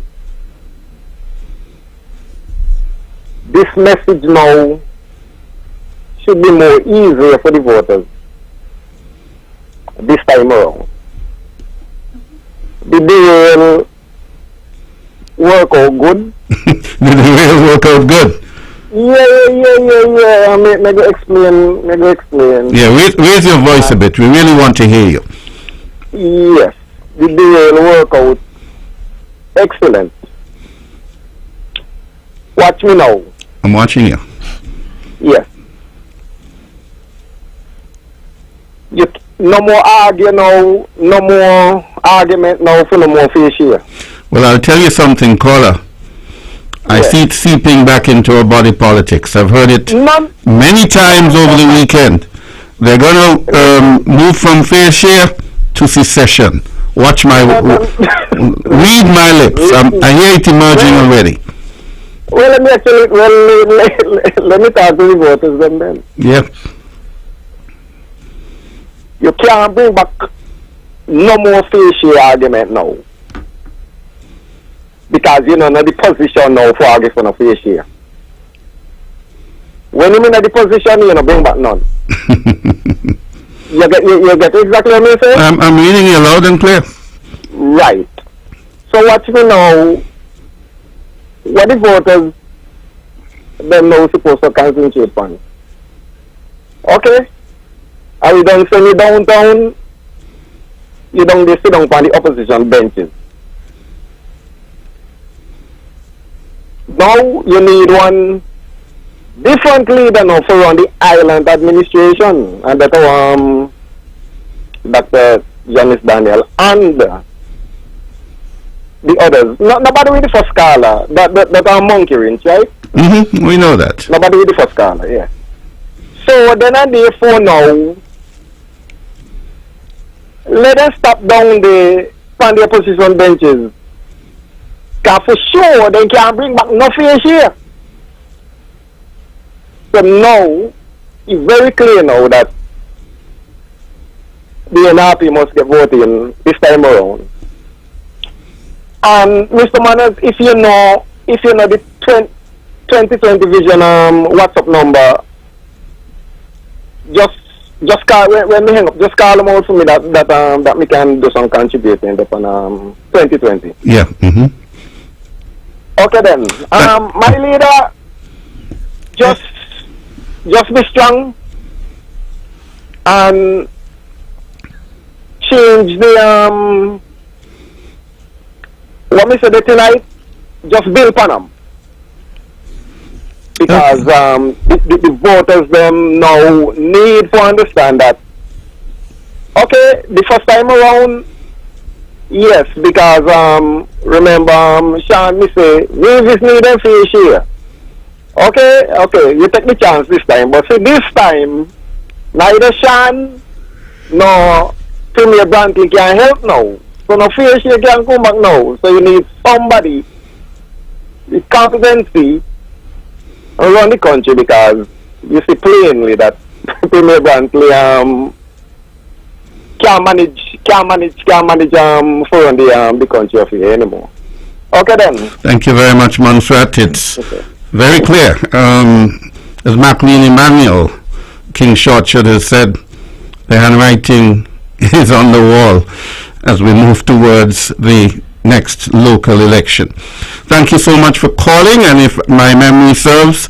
This message now should be more easier for the voters this time around. Did they will work out good? Did the rail work out good? Yeah. May go explain. Yeah, raise your voice a bit. We really want to hear you. Yes. Did the rail work out? Excellent. Watch me now. I'm watching you. Yes. No more argue now. No more argument now for no more fish here. Well, I'll tell you something, caller. I see it seeping back into our body politics. I've heard it many times over the weekend. They're going to move from fair share to secession. Watch my... read my lips. I hear it emerging already. Well, let me talk to the voters then. Yep. You can't bring back no more fair share argument now. Because you know not the position now for argue for no fair share. When you mean the position, you know bring back none. you get exactly what I'm saying? I'm reading you loud and clear. Right. So watch me now. What the voters them now supposed to concentrate on. Okay? Are you don't send you downtown? You don't sit down on the opposition benches. Now you need one different leader now for run the island administration, and that Dr. Janice Daniel and the others. Nobody with the first scholar that are monkey rings, right? We know that. Nobody with the first scholar, yeah. So then and therefore now let us stop down the opposition benches. Because for sure they can't bring back no fair share. So now it's very clear now that the NRP must get voting this time around. And Mr. Manners, if you know the 2020 vision WhatsApp number, just call when we hang up. Just call them out for me that we can do some contributing on 2020. Yeah. Okay then. My leader, just just be strong and change the what me say the tonight, just build upon them. Because the voters them now need to understand that, okay, the first time around, yes, because remember Sean me say, music need them fair share. Okay, you take the chance this time. But see, this time, neither Sean nor Premier Brantley can help now. So no fair share can come back now. So you need somebody with competency around the country, because you see plainly that Premier Brantley can't manage for the country of here anymore. Okay then. Thank you very much, Montserrat. It's very clear. As MacLean Emmanuel, King Short should have said, the handwriting is on the wall as we move towards the next local election. Thank you so much for calling, and if my memory serves,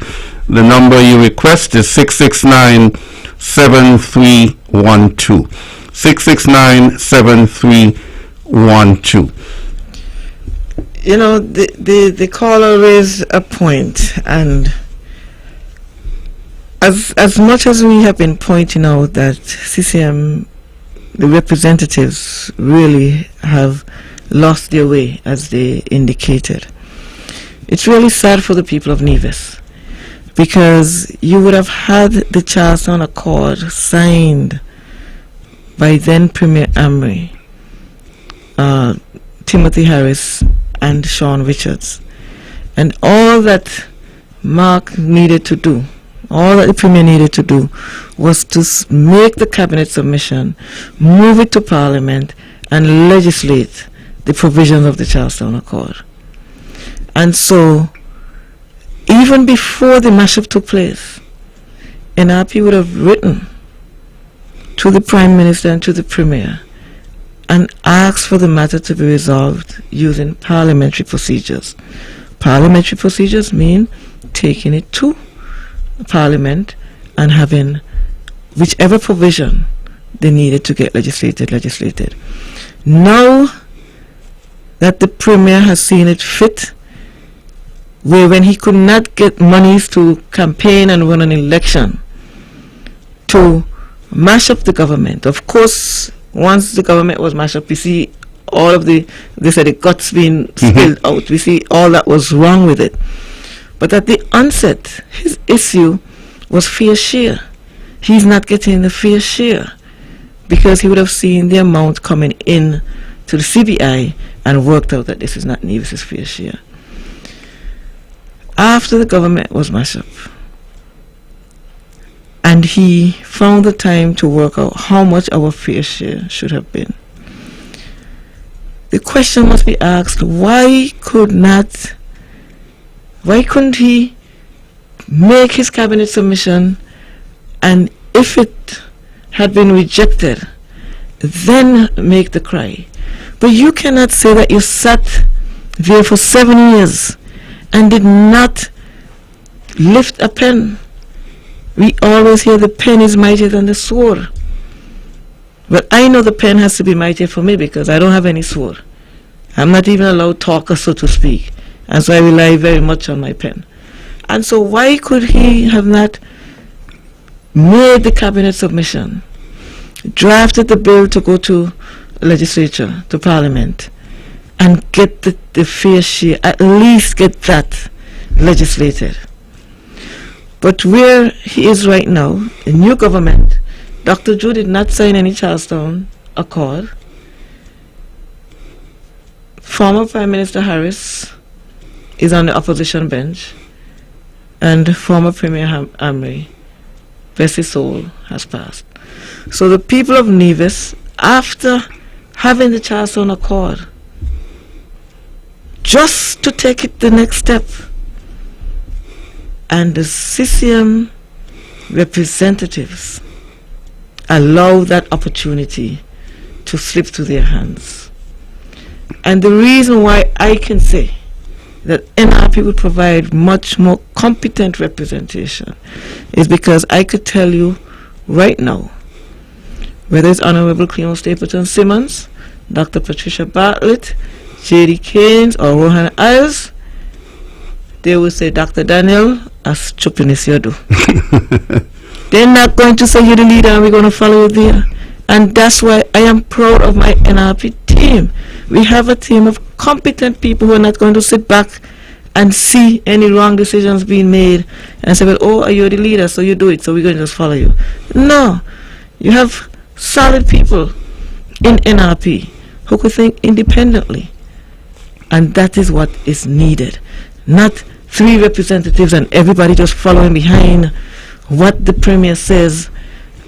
the number you request is 669-7312. 669-7312. You know, the caller raised a point, and as much as we have been pointing out that CCM, the representatives really have lost their way, as they indicated, it's really sad for the people of Nevis, because you would have had the Charleston Accord signed by then Premier Amri, Timothy Harris, and Sean Richards, and all that Mark needed to do, all that the Premier needed to do, was to make the cabinet submission, move it to Parliament, and legislate the provisions of the Charleston Accord. And so, even before the mashup took place, NRP would have written to the Prime Minister and to the Premier and asked for the matter to be resolved using parliamentary procedures. Parliamentary procedures mean taking it to Parliament and having whichever provision they needed to get legislated. Now that the Premier has seen it fit, where when he could not get monies to campaign and run an election, to mash up the government. Of course, once the government was mashed up, we see all of the guts being spilled out. We see all that was wrong with it. But at the onset, his issue was fair share. He's not getting the fair share because he would have seen the amount coming in to the CBI and worked out that this is not Nevis's fair share. After the government was mashed up, and he found the time to work out how much our fair share should have been, the question must be asked, why couldn't he make his cabinet submission, and if it had been rejected, then make the cry? But you cannot say that you sat there for 7 years and did not lift a pen. We always hear the pen is mightier than the sword. But I know the pen has to be mightier for me because I don't have any sword. I'm not even allowed talker, so to speak. And so I rely very much on my pen. And so why could he have not made the cabinet submission, drafted the bill to go to legislature, to Parliament, and get the fair share, at least get that legislated? But where he is right now, the new government, Dr. Drew did not sign any Charlestown Accord. Former Prime Minister Harris is on the opposition bench, and former Premier Amri, bless his soul, has passed. So the people of Nevis, after having the Charlestown Accord, just to take it the next step, and the CCM representatives allow that opportunity to slip through their hands. And the reason why I can say that NRP would provide much more competent representation is because I could tell you right now, whether it's Honorable Cleon Stapleton Simmons, Dr. Patricia Bartlett, J.D. Keynes, or Rohan Iles, they will say, Dr. Daniel, as chupinis you do. They're not going to say you're the leader and we're going to follow you there. And that's why I am proud of my NRP team. We have a team of competent people who are not going to sit back and see any wrong decisions being made and say, well, oh, you're the leader, so you do it, so we're going to just follow you. No. You have solid people in NRP who could think independently. And that is what is needed. Not 3 representatives and everybody just following behind what the Premier says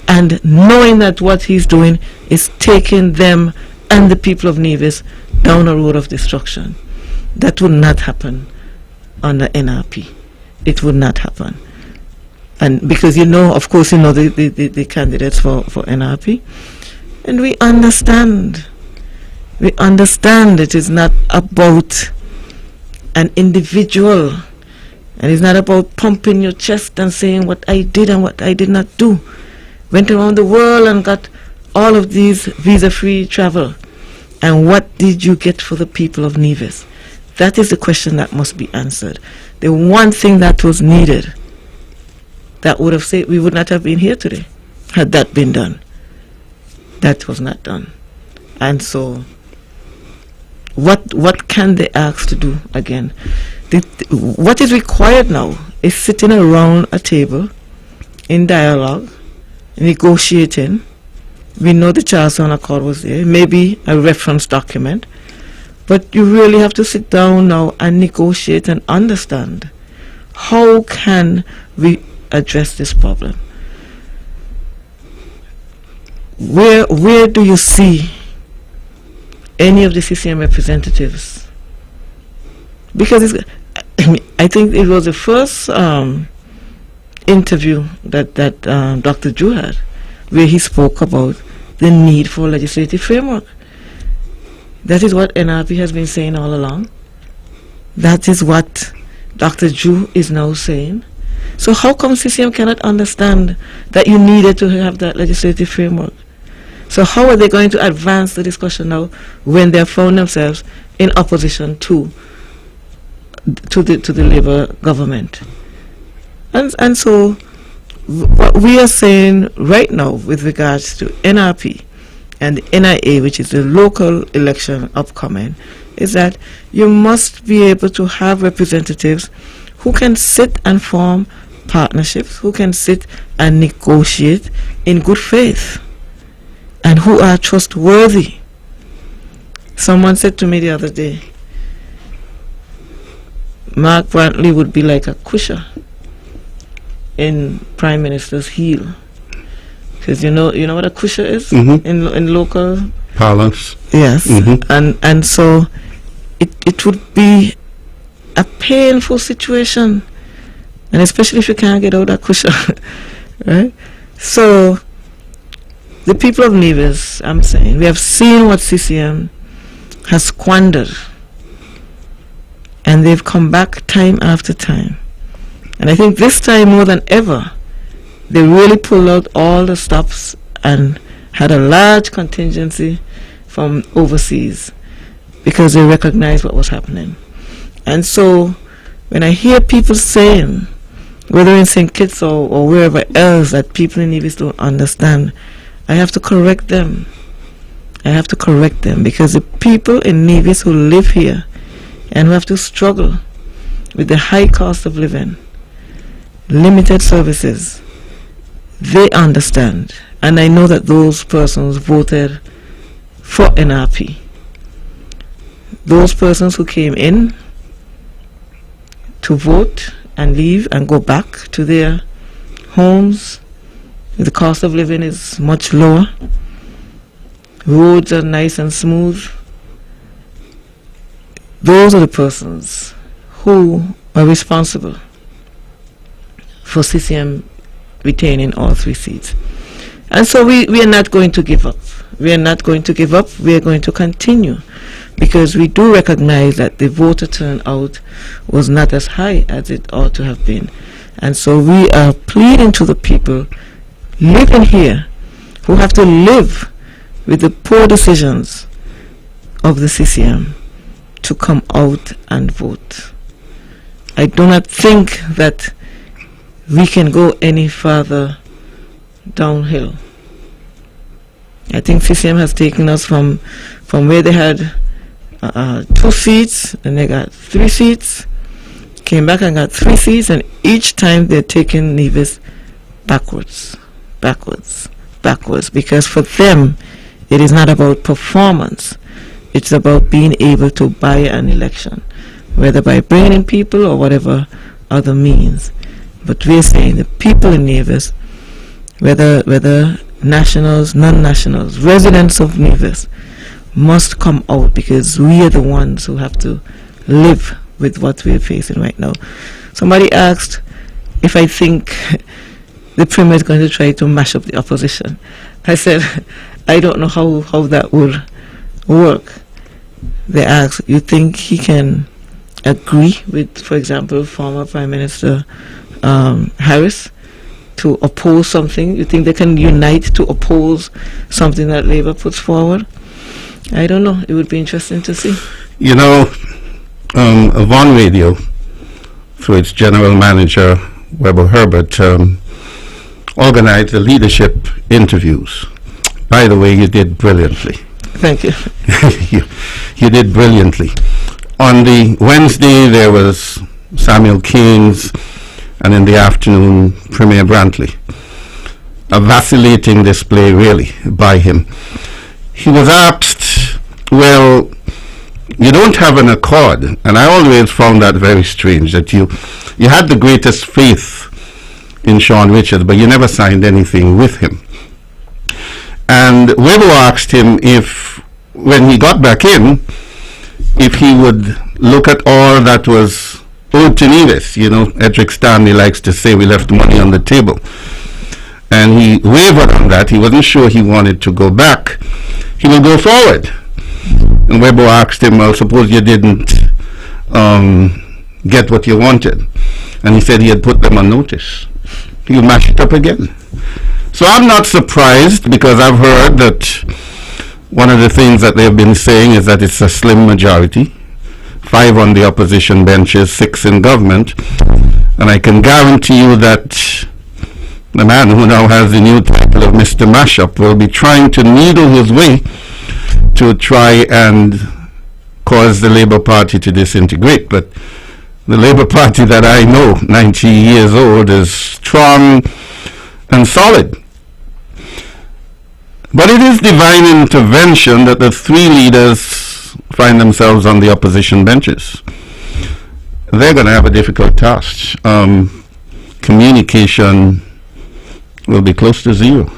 and knowing that what he's doing is taking them and the people of Nevis down a road of destruction. That would not happen under NRP. It would not happen. And because of course the candidates for NRP. And we understand. We understand it is not about an individual. And it's not about pumping your chest and saying what I did and what I did not do. Went around the world and got all of these visa-free travel. And what did you get for the people of Nevis? That is the question that must be answered. The one thing that was needed, that would have said we would not have been here today, had that been done. That was not done. And so, what can they ask to do again? What is required now is sitting around a table in dialogue, negotiating. We know the Charleston Accord was there, maybe a reference document, but you really have to sit down now and negotiate and understand how can we address this problem. Where do you see any of the CCM representatives? Because I think it was the first interview that Dr. Drew had, where he spoke about the need for a legislative framework. That is what NRP has been saying all along. That is what Dr. Drew is now saying. So how come CCM cannot understand that you needed to have that legislative framework? So how are they going to advance the discussion now when they have found themselves in opposition to the Labour government? And so what we are saying right now with regards to NRP and the NIA, which is the local election upcoming, is that you must be able to have representatives who can sit and form partnerships, who can sit and negotiate in good faith, and who are trustworthy. Someone said to me the other day, Mark Brantley would be like a cushion in Prime Minister's heel. Because you know what a cushion is in local parlance. Yes, and so it would be a painful situation, and especially if you can't get out that cushion, right? So the people of Nevis, I'm saying, we have seen what CCM has squandered, and they've come back time after time. And I think this time more than ever, they really pulled out all the stops and had a large contingency from overseas because they recognized what was happening. And so when I hear people saying, whether in St. Kitts or wherever else, that people in Nevis don't understand, I have to correct them. I have to correct them, because the people in Nevis who live here and who have to struggle with the high cost of living, limited services, they understand. And I know that those persons voted for NRP. Those persons who came in to vote and leave and go back to their homes, the cost of living is much lower, roads are nice and smooth. Those are the persons who are responsible for CCM retaining all 3 seats. And so we are not going to give up. We are not going to give up. We are going to continue, because we do recognize that the voter turnout was not as high as it ought to have been. And so we are pleading to the people living here who have to live with the poor decisions of the CCM to come out and vote. I do not think that we can go any further downhill. I think CCM has taken us from where they had 2 seats, and they got 3 seats, came back and got 3 seats, and each time they're taking Nevis backwards, because for them it is not about performance, it's about being able to buy an election, whether by bringing in people or whatever other means. But we're saying the people in Nevis, whether nationals, non-nationals, residents of Nevis, must come out, because we are the ones who have to live with what we're facing right now. Somebody asked if I think the Premier is going to try to mash up the opposition. I said, I don't know how that would work. They asked, you think he can agree with, for example, former Prime Minister Harris to oppose something? You think they can unite to oppose something that Labour puts forward? I don't know. It would be interesting to see. You know, Avon Radio, through its general manager, Weber Herbert, organized the leadership interviews. By the way, you did brilliantly. Thank you. You did brilliantly. On the Wednesday, there was Samuel Keynes, and in the afternoon, Premier Brantley. A vacillating display, really, by him. He was asked, well, you don't have an accord, and I always found that very strange, that you had the greatest faith in Sean Richards, but you never signed anything with him. And Weber asked him if, when he got back in, if he would look at all that was owed to Nevis. You know, Edric Stanley likes to say we left money on the table. And he wavered on that. He wasn't sure he wanted to go back. He will go forward. And Weber asked him, well, suppose you didn't get what you wanted. And he said he had put them on notice. He'll mash it up again. So I'm not surprised, because I've heard that one of the things that they've been saying is that it's a slim majority. 5 on the opposition benches, 6 in government. And I can guarantee you that the man who now has the new title of Mr. Mashup will be trying to needle his way to try and cause the Labour Party to disintegrate. But the Labour Party that I know, 90 years old, is strong and solid. But it is divine intervention that the 3 leaders find themselves on the opposition benches. They're going to have a difficult task. Communication will be close to zero.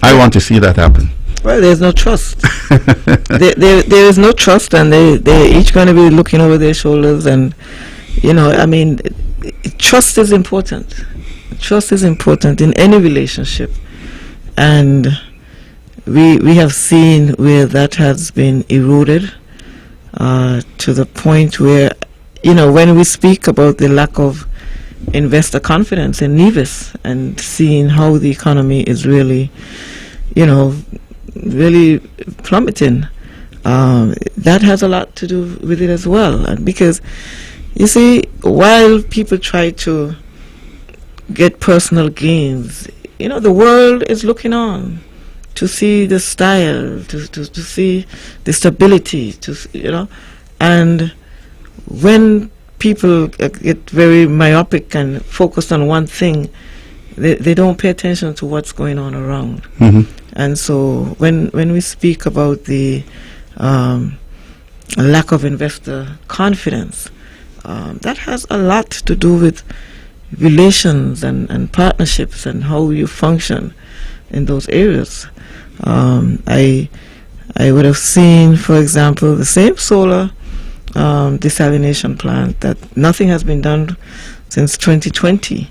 I want to see that happen. Well, there's no trust. there is no trust, and they're each going to be looking over their shoulders. And, you know, I mean, trust is important. Trust is important in any relationship. And we have seen where that has been eroded to the point where, you know, when we speak about the lack of investor confidence in Nevis and seeing how the economy is really, you know, really plummeting, that has a lot to do with it as well. And because, you see, while people try to get personal gains, you know, the world is looking on to see the style, to see the stability, you know. And when people get very myopic and focused on one thing, they don't pay attention to what's going on around. Mm-hmm. And so when we speak about the lack of investor confidence, that has a lot to do with relations and partnerships and how you function in those areas. I would have seen, for example, the same solar desalination plant, that nothing has been done since 2020,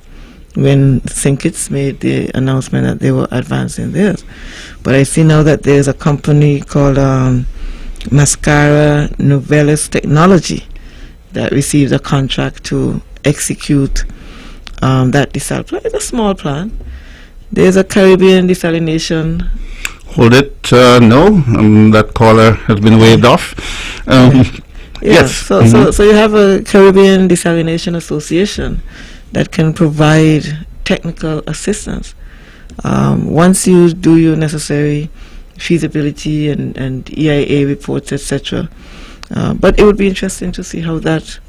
when St. Kitts made the announcement that they were advancing theirs. But I see now that there's a company called Mascara Novelis Technology that received a contract to execute that desal plant. It's a small plant. There's a Caribbean desalination. Hold it. No, that caller has been waved off. Yes. So you have a Caribbean Desalination Association that can provide technical assistance. Once you do your necessary feasibility and EIA reports, etc. But it would be interesting to see how that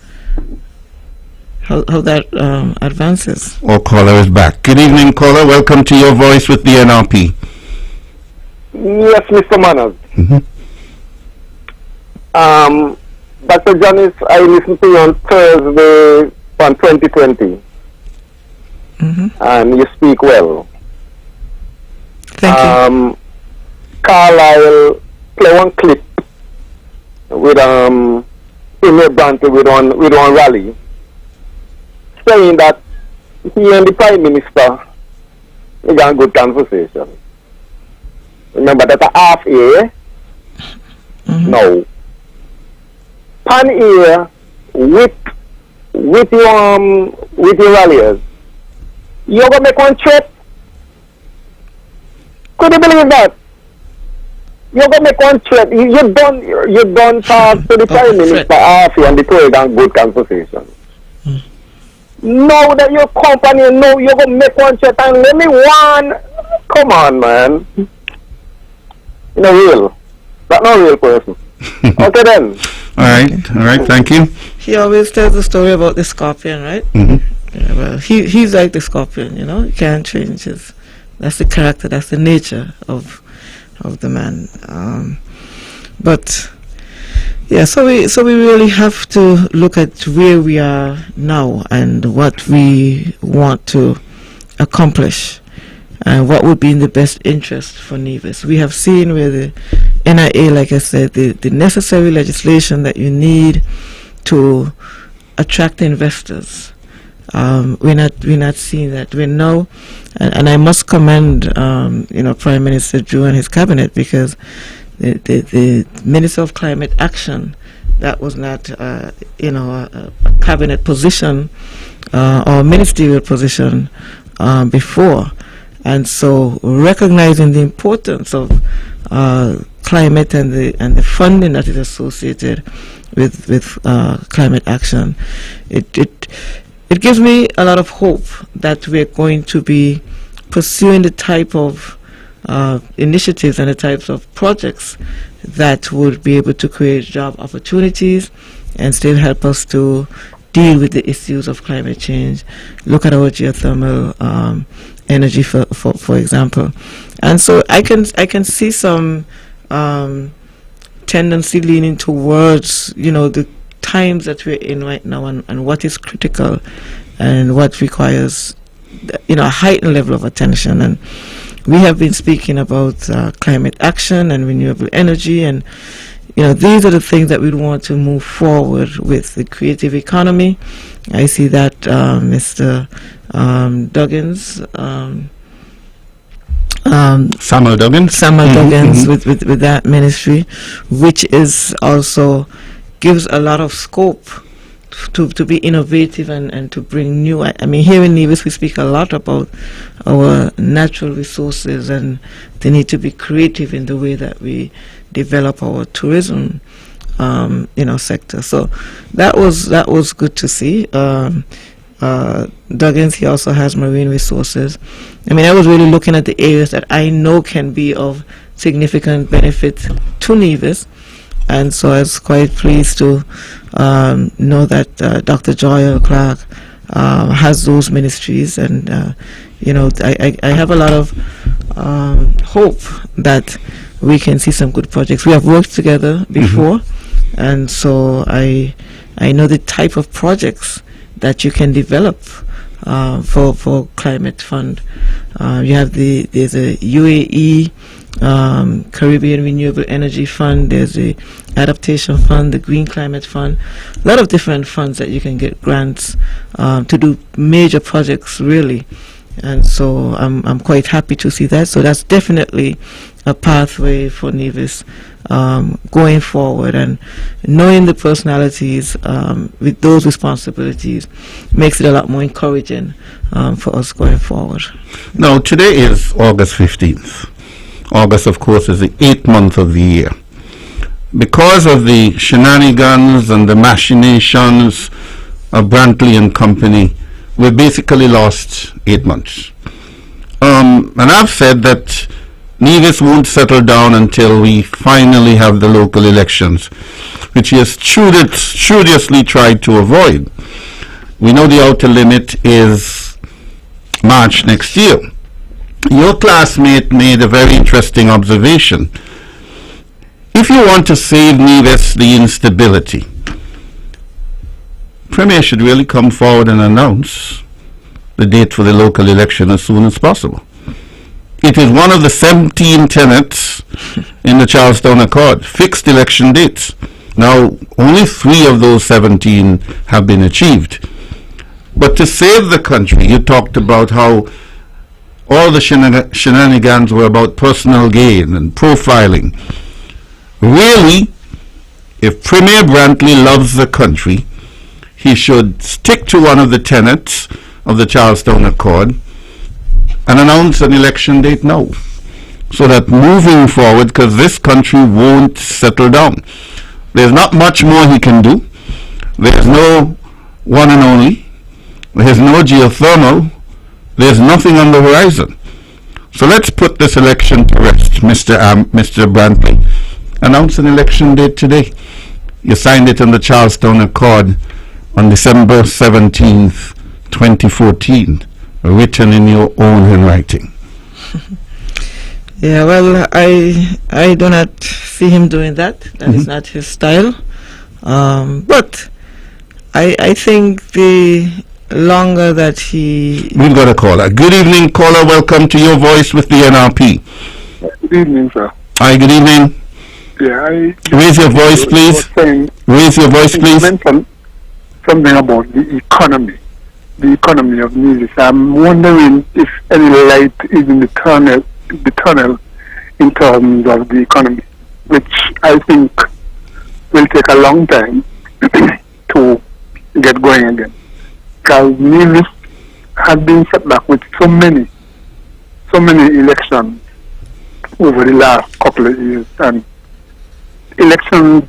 advances. Our caller is back. Good evening, caller. Welcome to Your Voice with the NRP. Yes, Mr. Manners. Dr. Janice, I listened to you on Thursday on 2020. And you speak well. Thank you. Carlisle play one clip with Premier Brantley with one rally, saying that he and the Prime Minister they got a good conversation. Remember that a half year? No. Pan ear with your ralliers. You're gonna make one trip? Could you believe that? You're gonna make one trip. You don't talk to the Prime Minister half year and the two got good conversation. Know that your company know you're gonna make one trip and let me one. Come on, man. You know, real. That's not a real person. Okay then. All right, thank you. He always tells the story about the scorpion, right? Yeah, well, he's like the scorpion, you know. You can't change his. That's the character. That's the nature of the man. But yeah, so we really have to look at where we are now and what we want to accomplish. And what would be in the best interest for Nevis. We have seen where the NIA, like I said, the necessary legislation that you need to attract investors. We're not seeing that. We're now, and I must commend, Prime Minister Drew and his cabinet, because the Minister of Climate Action, that was not, a cabinet position or ministerial position before. And so, recognizing the importance of climate and the funding that is associated with climate action, it gives me a lot of hope that we're going to be pursuing the type of initiatives and the types of projects that would be able to create job opportunities and still help us to deal with the issues of climate change. Look at our geothermal energy, for example, and so I can see some tendency leaning towards the times that we're in right now and what is critical and what requires a heightened level of attention. And we have been speaking about climate action and renewable energy, and these are the things that we want to move forward with. The creative economy, I see that Mr. Duggins, Samuel Duggins, Duggins with that ministry, which is also gives a lot of scope to be innovative and to bring new. I mean, here in Nevis we speak a lot about our natural resources and the need to be creative in the way that we develop our tourism sector. So that was good to see. Duggins, he also has marine resources. I mean, I was really looking at the areas that I know can be of significant benefit to Nevis, and so I was quite pleased to know that Dr. Joy Clark has those ministries, and I have a lot of hope that we can see some good projects. We have worked together before, and so I know the type of projects that you can develop for climate fund. There's a UAE Caribbean Renewable Energy Fund, there's the Adaptation Fund, the Green Climate Fund, a lot of different funds that you can get grants to do major projects, really. And so I'm quite happy to see that. So that's definitely a pathway for Nevis going forward, and knowing the personalities with those responsibilities makes it a lot more encouraging for us going forward. Now, today is August 15th. August, of course, is the 8th month of the year. Because of the shenanigans and the machinations of Brantley and Company, we basically lost 8 months. And I've said that Nevis won't settle down until we finally have the local elections, which he has studiously tried to avoid. We know the outer limit is March next year. Your classmate made a very interesting observation. If you want to save Nevis the instability, Premier should really come forward and announce the date for the local election as soon as possible. It is one of the 17 tenets in the Charlestown Accord, fixed election dates. Now, only 3 of those 17 have been achieved. But to save the country, you talked about how all the shenanigans were about personal gain and profiling. Really, if Premier Brantley loves the country, he should stick to one of the tenets of the Charlestown Accord and announce an election date now, so that moving forward, because this country won't settle down. There's not much more he can do. There's no one and only. There's no geothermal. There's nothing on the horizon. So let's put this election to rest, Mr. Brantley. Announce an election date today. You signed it in the Charlestown Accord on December 17th, 2014, written in your own handwriting. Yeah, well, I do not see him doing that. That is not his style. But I think the longer that he... We've got a caller. Good evening, caller. Welcome to Your Voice with the NRP. Good evening, sir. Hi, good evening. Yeah, Raise your voice, please. Raise your voice, please. You mentioned something about the economy of Nevis. I'm wondering if any light is in the tunnel in terms of the economy, which I think will take a long time to get going again. Because Nevis has been set back with so many elections over the last couple of years, and elections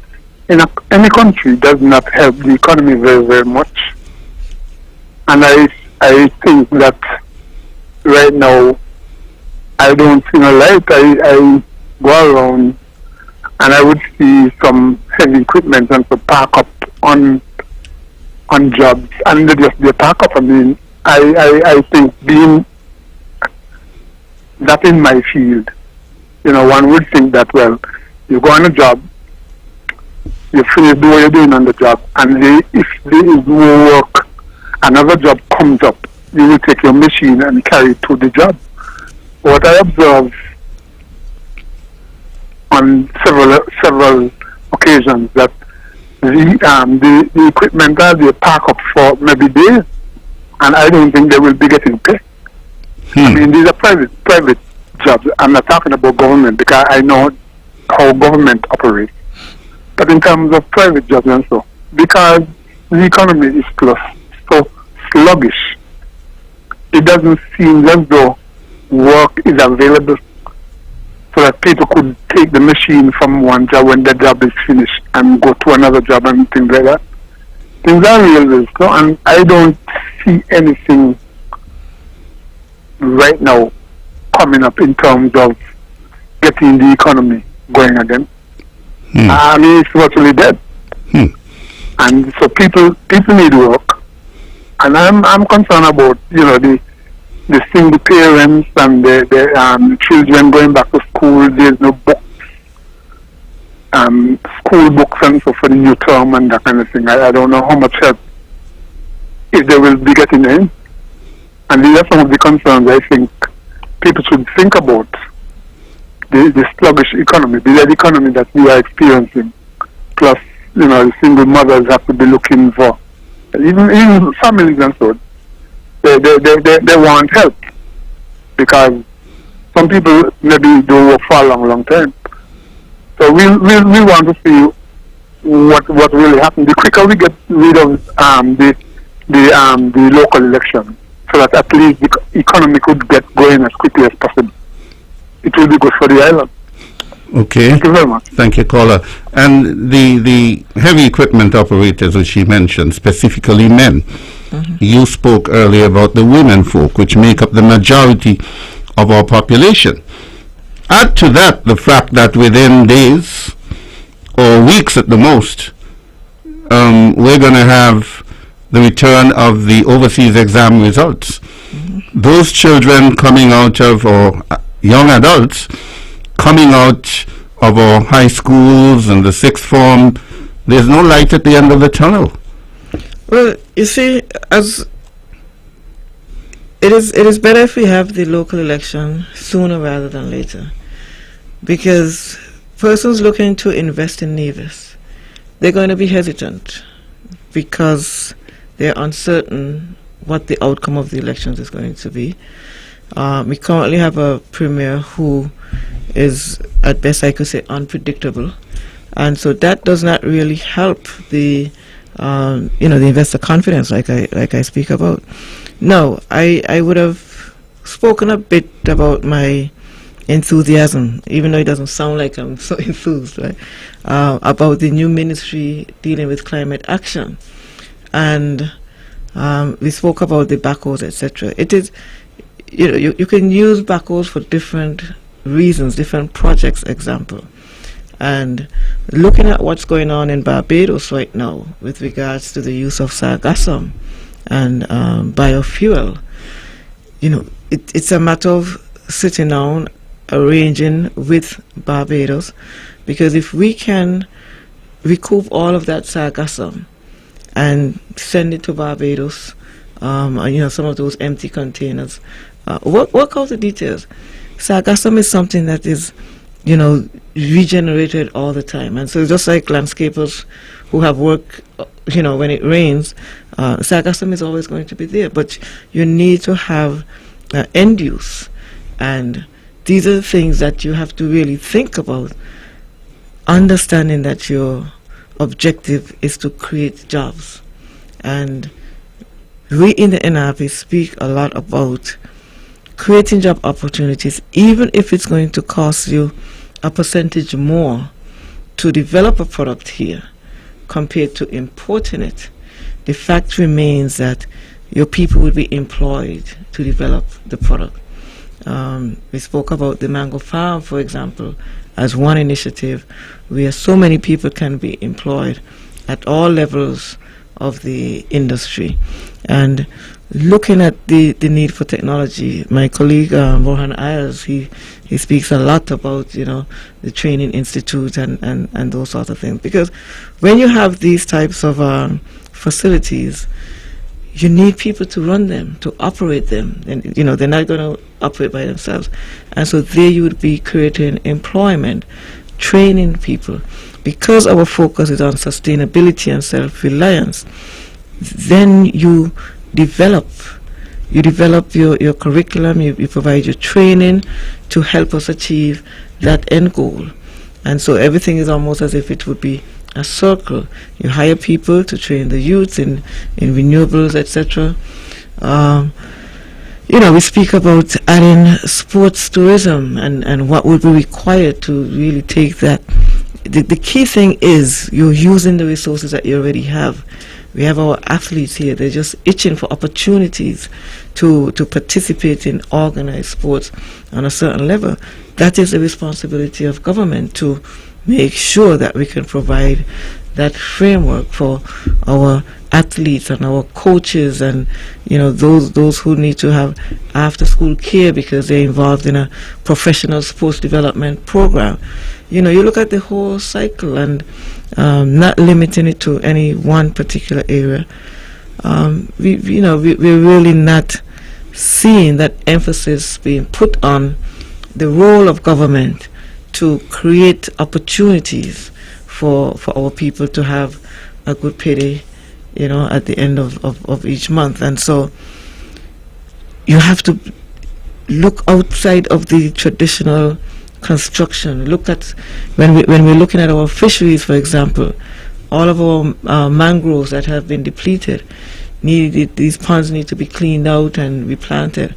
in any country does not help the economy very, very much. And I think that right now I don't see no light. I go around and I would see some heavy equipment and so park up on jobs, and they park up. I mean, I think being that in my field, one would think that, well, you go on a job, you finish do what you're doing on the job, and if there is more work, another job comes up, you will take your machine and carry it to the job. What I observe on several occasions that the equipment that they park up for maybe days, and I don't think they will be getting paid. I mean, these are private jobs. I'm not talking about government, because I know how government operates. But in terms of private jobs and so, because the economy is so sluggish, it doesn't seem as though work is available so that people could take the machine from one job when the job is finished and go to another job and things like that. Things are real slow, and I don't see anything right now coming up in terms of getting the economy going again. I mean, it's virtually dead. And so people need work, and I'm concerned about the single parents and the children going back to school. There's no books, school books and so for the new term and that kind of thing. I don't know how much help if they will be getting in, and these are some of the concerns I think people should think about the sluggish economy, the lead economy that we are experiencing, plus, the single mothers have to be looking for, even families and so, they want help, because some people maybe don't work for a long time. So we want to see what really happened. The quicker we get rid of the local election, so that at least the economy could get going as quickly as possible, it will be good for the island. Okay. Thank you very much. Thank you, caller. And the heavy equipment operators, which she mentioned, specifically men, you spoke earlier about the women folk, which make up the majority of our population. Add to that the fact that within days or weeks at the most, we're going to have the return of the overseas exam results. Those children coming out of, or young adults coming out of our high schools and the sixth form, there's no light at the end of the tunnel. Well, you see, as it is better if we have the local election sooner rather than later, because persons looking to invest in Nevis, they're going to be hesitant because they're uncertain what the outcome of the elections is going to be. We currently have a premier who is, at best I could say, unpredictable, and so that does not really help the the investor confidence, like I speak about. Now, I would have spoken a bit about my enthusiasm, even though it doesn't sound like I'm so enthused, right? About the new ministry dealing with climate action, and we spoke about the backhoes, etc. It is, you can use backhoes for different reasons, different projects, example. And looking at what's going on in Barbados right now with regards to the use of sargassum and biofuel, it's a matter of sitting down, arranging with Barbados, because if we can recoup all of that sargassum and send it to Barbados, some of those empty containers, work out the details. Sargassum is something that is, regenerated all the time, and so just like landscapers who have work, when it rains, sargassum is always going to be there, but you need to have end use, and these are the things that you have to really think about, understanding that your objective is to create jobs. And we in the NRP speak a lot about creating job opportunities, even if it's going to cost you a percentage more to develop a product here compared to importing it. The fact remains that your people will be employed to develop the product. We spoke about the mango farm, for example, as one initiative where so many people can be employed at all levels of the industry. And looking at the need for technology, my colleague Mohan Ayers, he speaks a lot about the training institute and those sort of things, because when you have these types of facilities, you need people to run them, to operate them, and they're not going to operate by themselves. And so there you would be creating employment, training people. Because our focus is on sustainability and self-reliance, then you develop your curriculum, you provide your training to help us achieve that end goal. And so everything is almost as if it would be a circle. You hire people to train the youth in renewables, etc. We speak about adding sports tourism and what would be required to really take that. The key thing is you're using the resources that you already have. We have our athletes here. They're just itching for opportunities to participate in organized sports on a certain level. That is the responsibility of government, to make sure that we can provide that framework for our athletes and our coaches and those who need to have after-school care because they're involved in a professional sports development program. You look at the whole cycle and not limiting it to any one particular area. We're really not seeing that emphasis being put on the role of government to create opportunities for our people to have a good payday, at the end of each month. And so you have to look outside of the traditional construction. Look at when we're looking at our fisheries, for example, all of our mangroves that have been depleted, these ponds need to be cleaned out and replanted.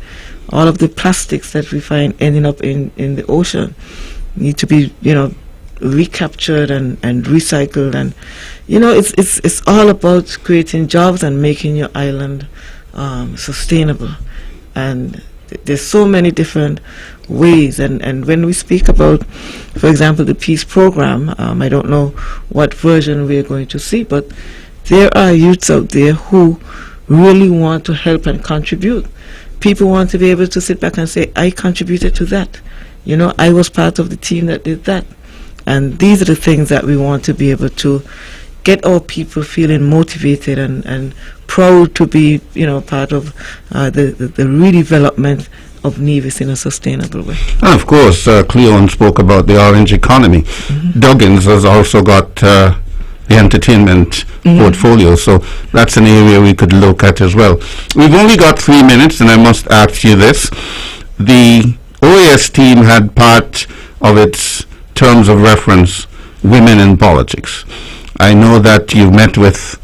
All of the plastics that we find ending up in the ocean need to be recaptured and recycled, and it's all about creating jobs and making your island sustainable. And there's so many different ways, and when we speak about, for example, the peace program, I don't know what version we're going to see, but there are youths out there who really want to help and contribute. People want to be able to sit back and say, I contributed to that, I was part of the team that did that. And these are the things that we want to be able to get our people feeling motivated and proud to be, part of the redevelopment of Nevis in a sustainable way. And of course, Cleon spoke about the orange economy. Mm-hmm. Duggins has also got the entertainment portfolio, so that's an area we could look at as well. We've only got 3 minutes, and I must ask you this. The OAS team had part of its terms of reference women in politics. I know that you've met with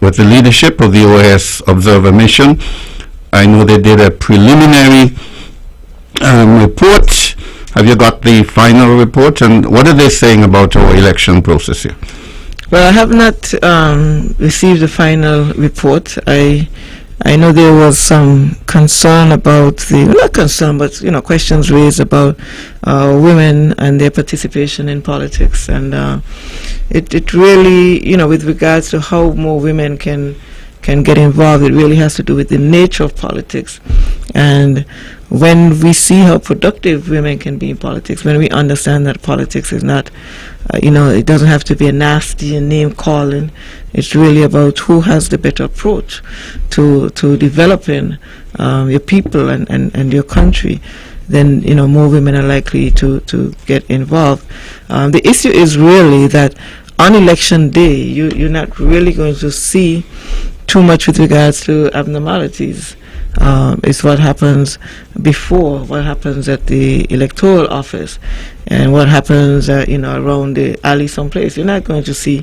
the leadership of the OAS Observer Mission. I know they did a preliminary report. Have you got the final report, and what are they saying about our election process here? Well, I have not received the final report. I know there was some concern about not concern, but questions raised about women and their participation in politics, and it really, with regards to how more women can get involved, it really has to do with the nature of politics. And when we see how productive women can be in politics, when we understand that politics is not, it doesn't have to be a nasty name calling. It's really about who has the better approach to developing your people and your country. Then more women are likely to get involved. The issue is really that on election day, you're not really going to see too much with regards to abnormalities. It's what happens before, what happens at the electoral office, and what happens, around the alley someplace. You're not going to see,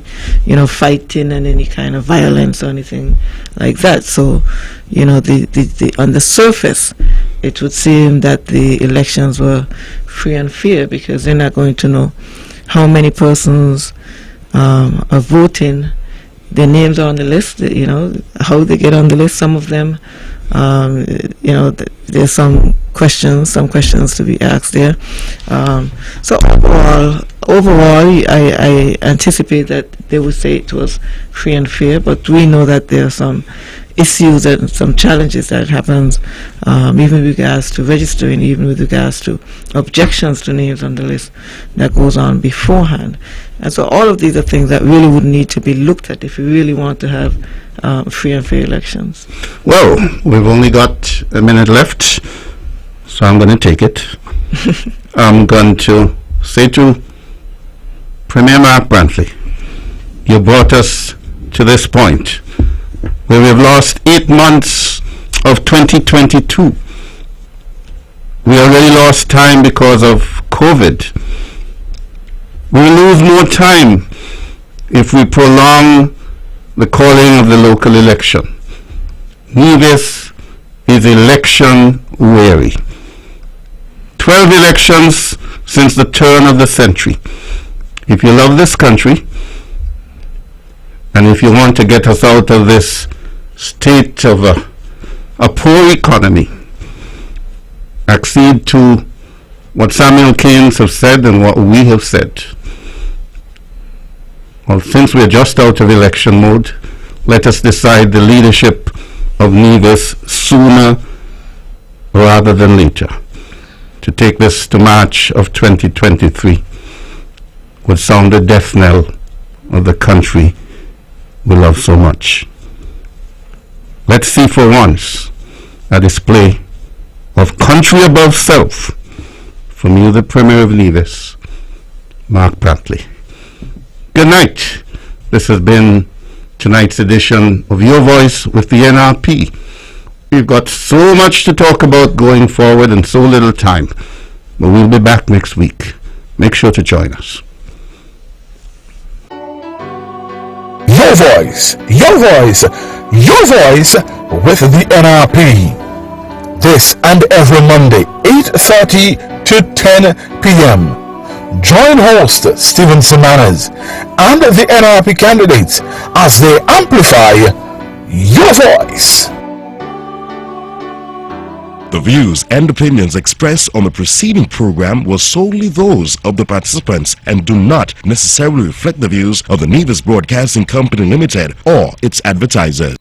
fighting and any kind of violence or anything like that. So, the on the surface, it would seem that the elections were free and fair, because they're not going to know how many persons are voting. Their names are on the list, how they get on the list. Some of them, there's some questions to be asked there. So overall, I anticipate that they would say it was free and fair, but we know that there are some issues and some challenges that happens, even with regards to registering, even with regards to objections to names on the list that goes on beforehand. And so all of these are things that really would need to be looked at if we really want to have free and fair elections. Well, we've only got a minute left, so I'm going to take it. I'm going to say to Premier Mark Brantley, you brought us to this point where we've lost 8 months of 2022. We already lost time because of COVID. We lose more time if we prolong the calling of the local election. Nevis is election weary. 12 elections since the turn of the century. If you love this country, and if you want to get us out of this state of a poor economy, accede to what Samuel Keynes have said and what we have said. Well, since we're just out of election mode, let us decide the leadership of Nevis sooner rather than later, to take this to March of 2023 would sound the death knell of the country we love so much. Let's see for once a display of country above self from you, the Premier of Nevis, Mark Brantley. Good night. This has been tonight's edition of Your Voice with the NRP. We've got so much to talk about going forward and so little time. But we'll be back next week. Make sure to join us. Your voice, your voice, your voice with the NRP. This and every Monday, 8:30 to 10 p.m. Join host Stephen Semanas and the NRP candidates as they amplify your voice. The views and opinions expressed on the preceding program were solely those of the participants and do not necessarily reflect the views of the Nevis Broadcasting Company Limited or its advertisers.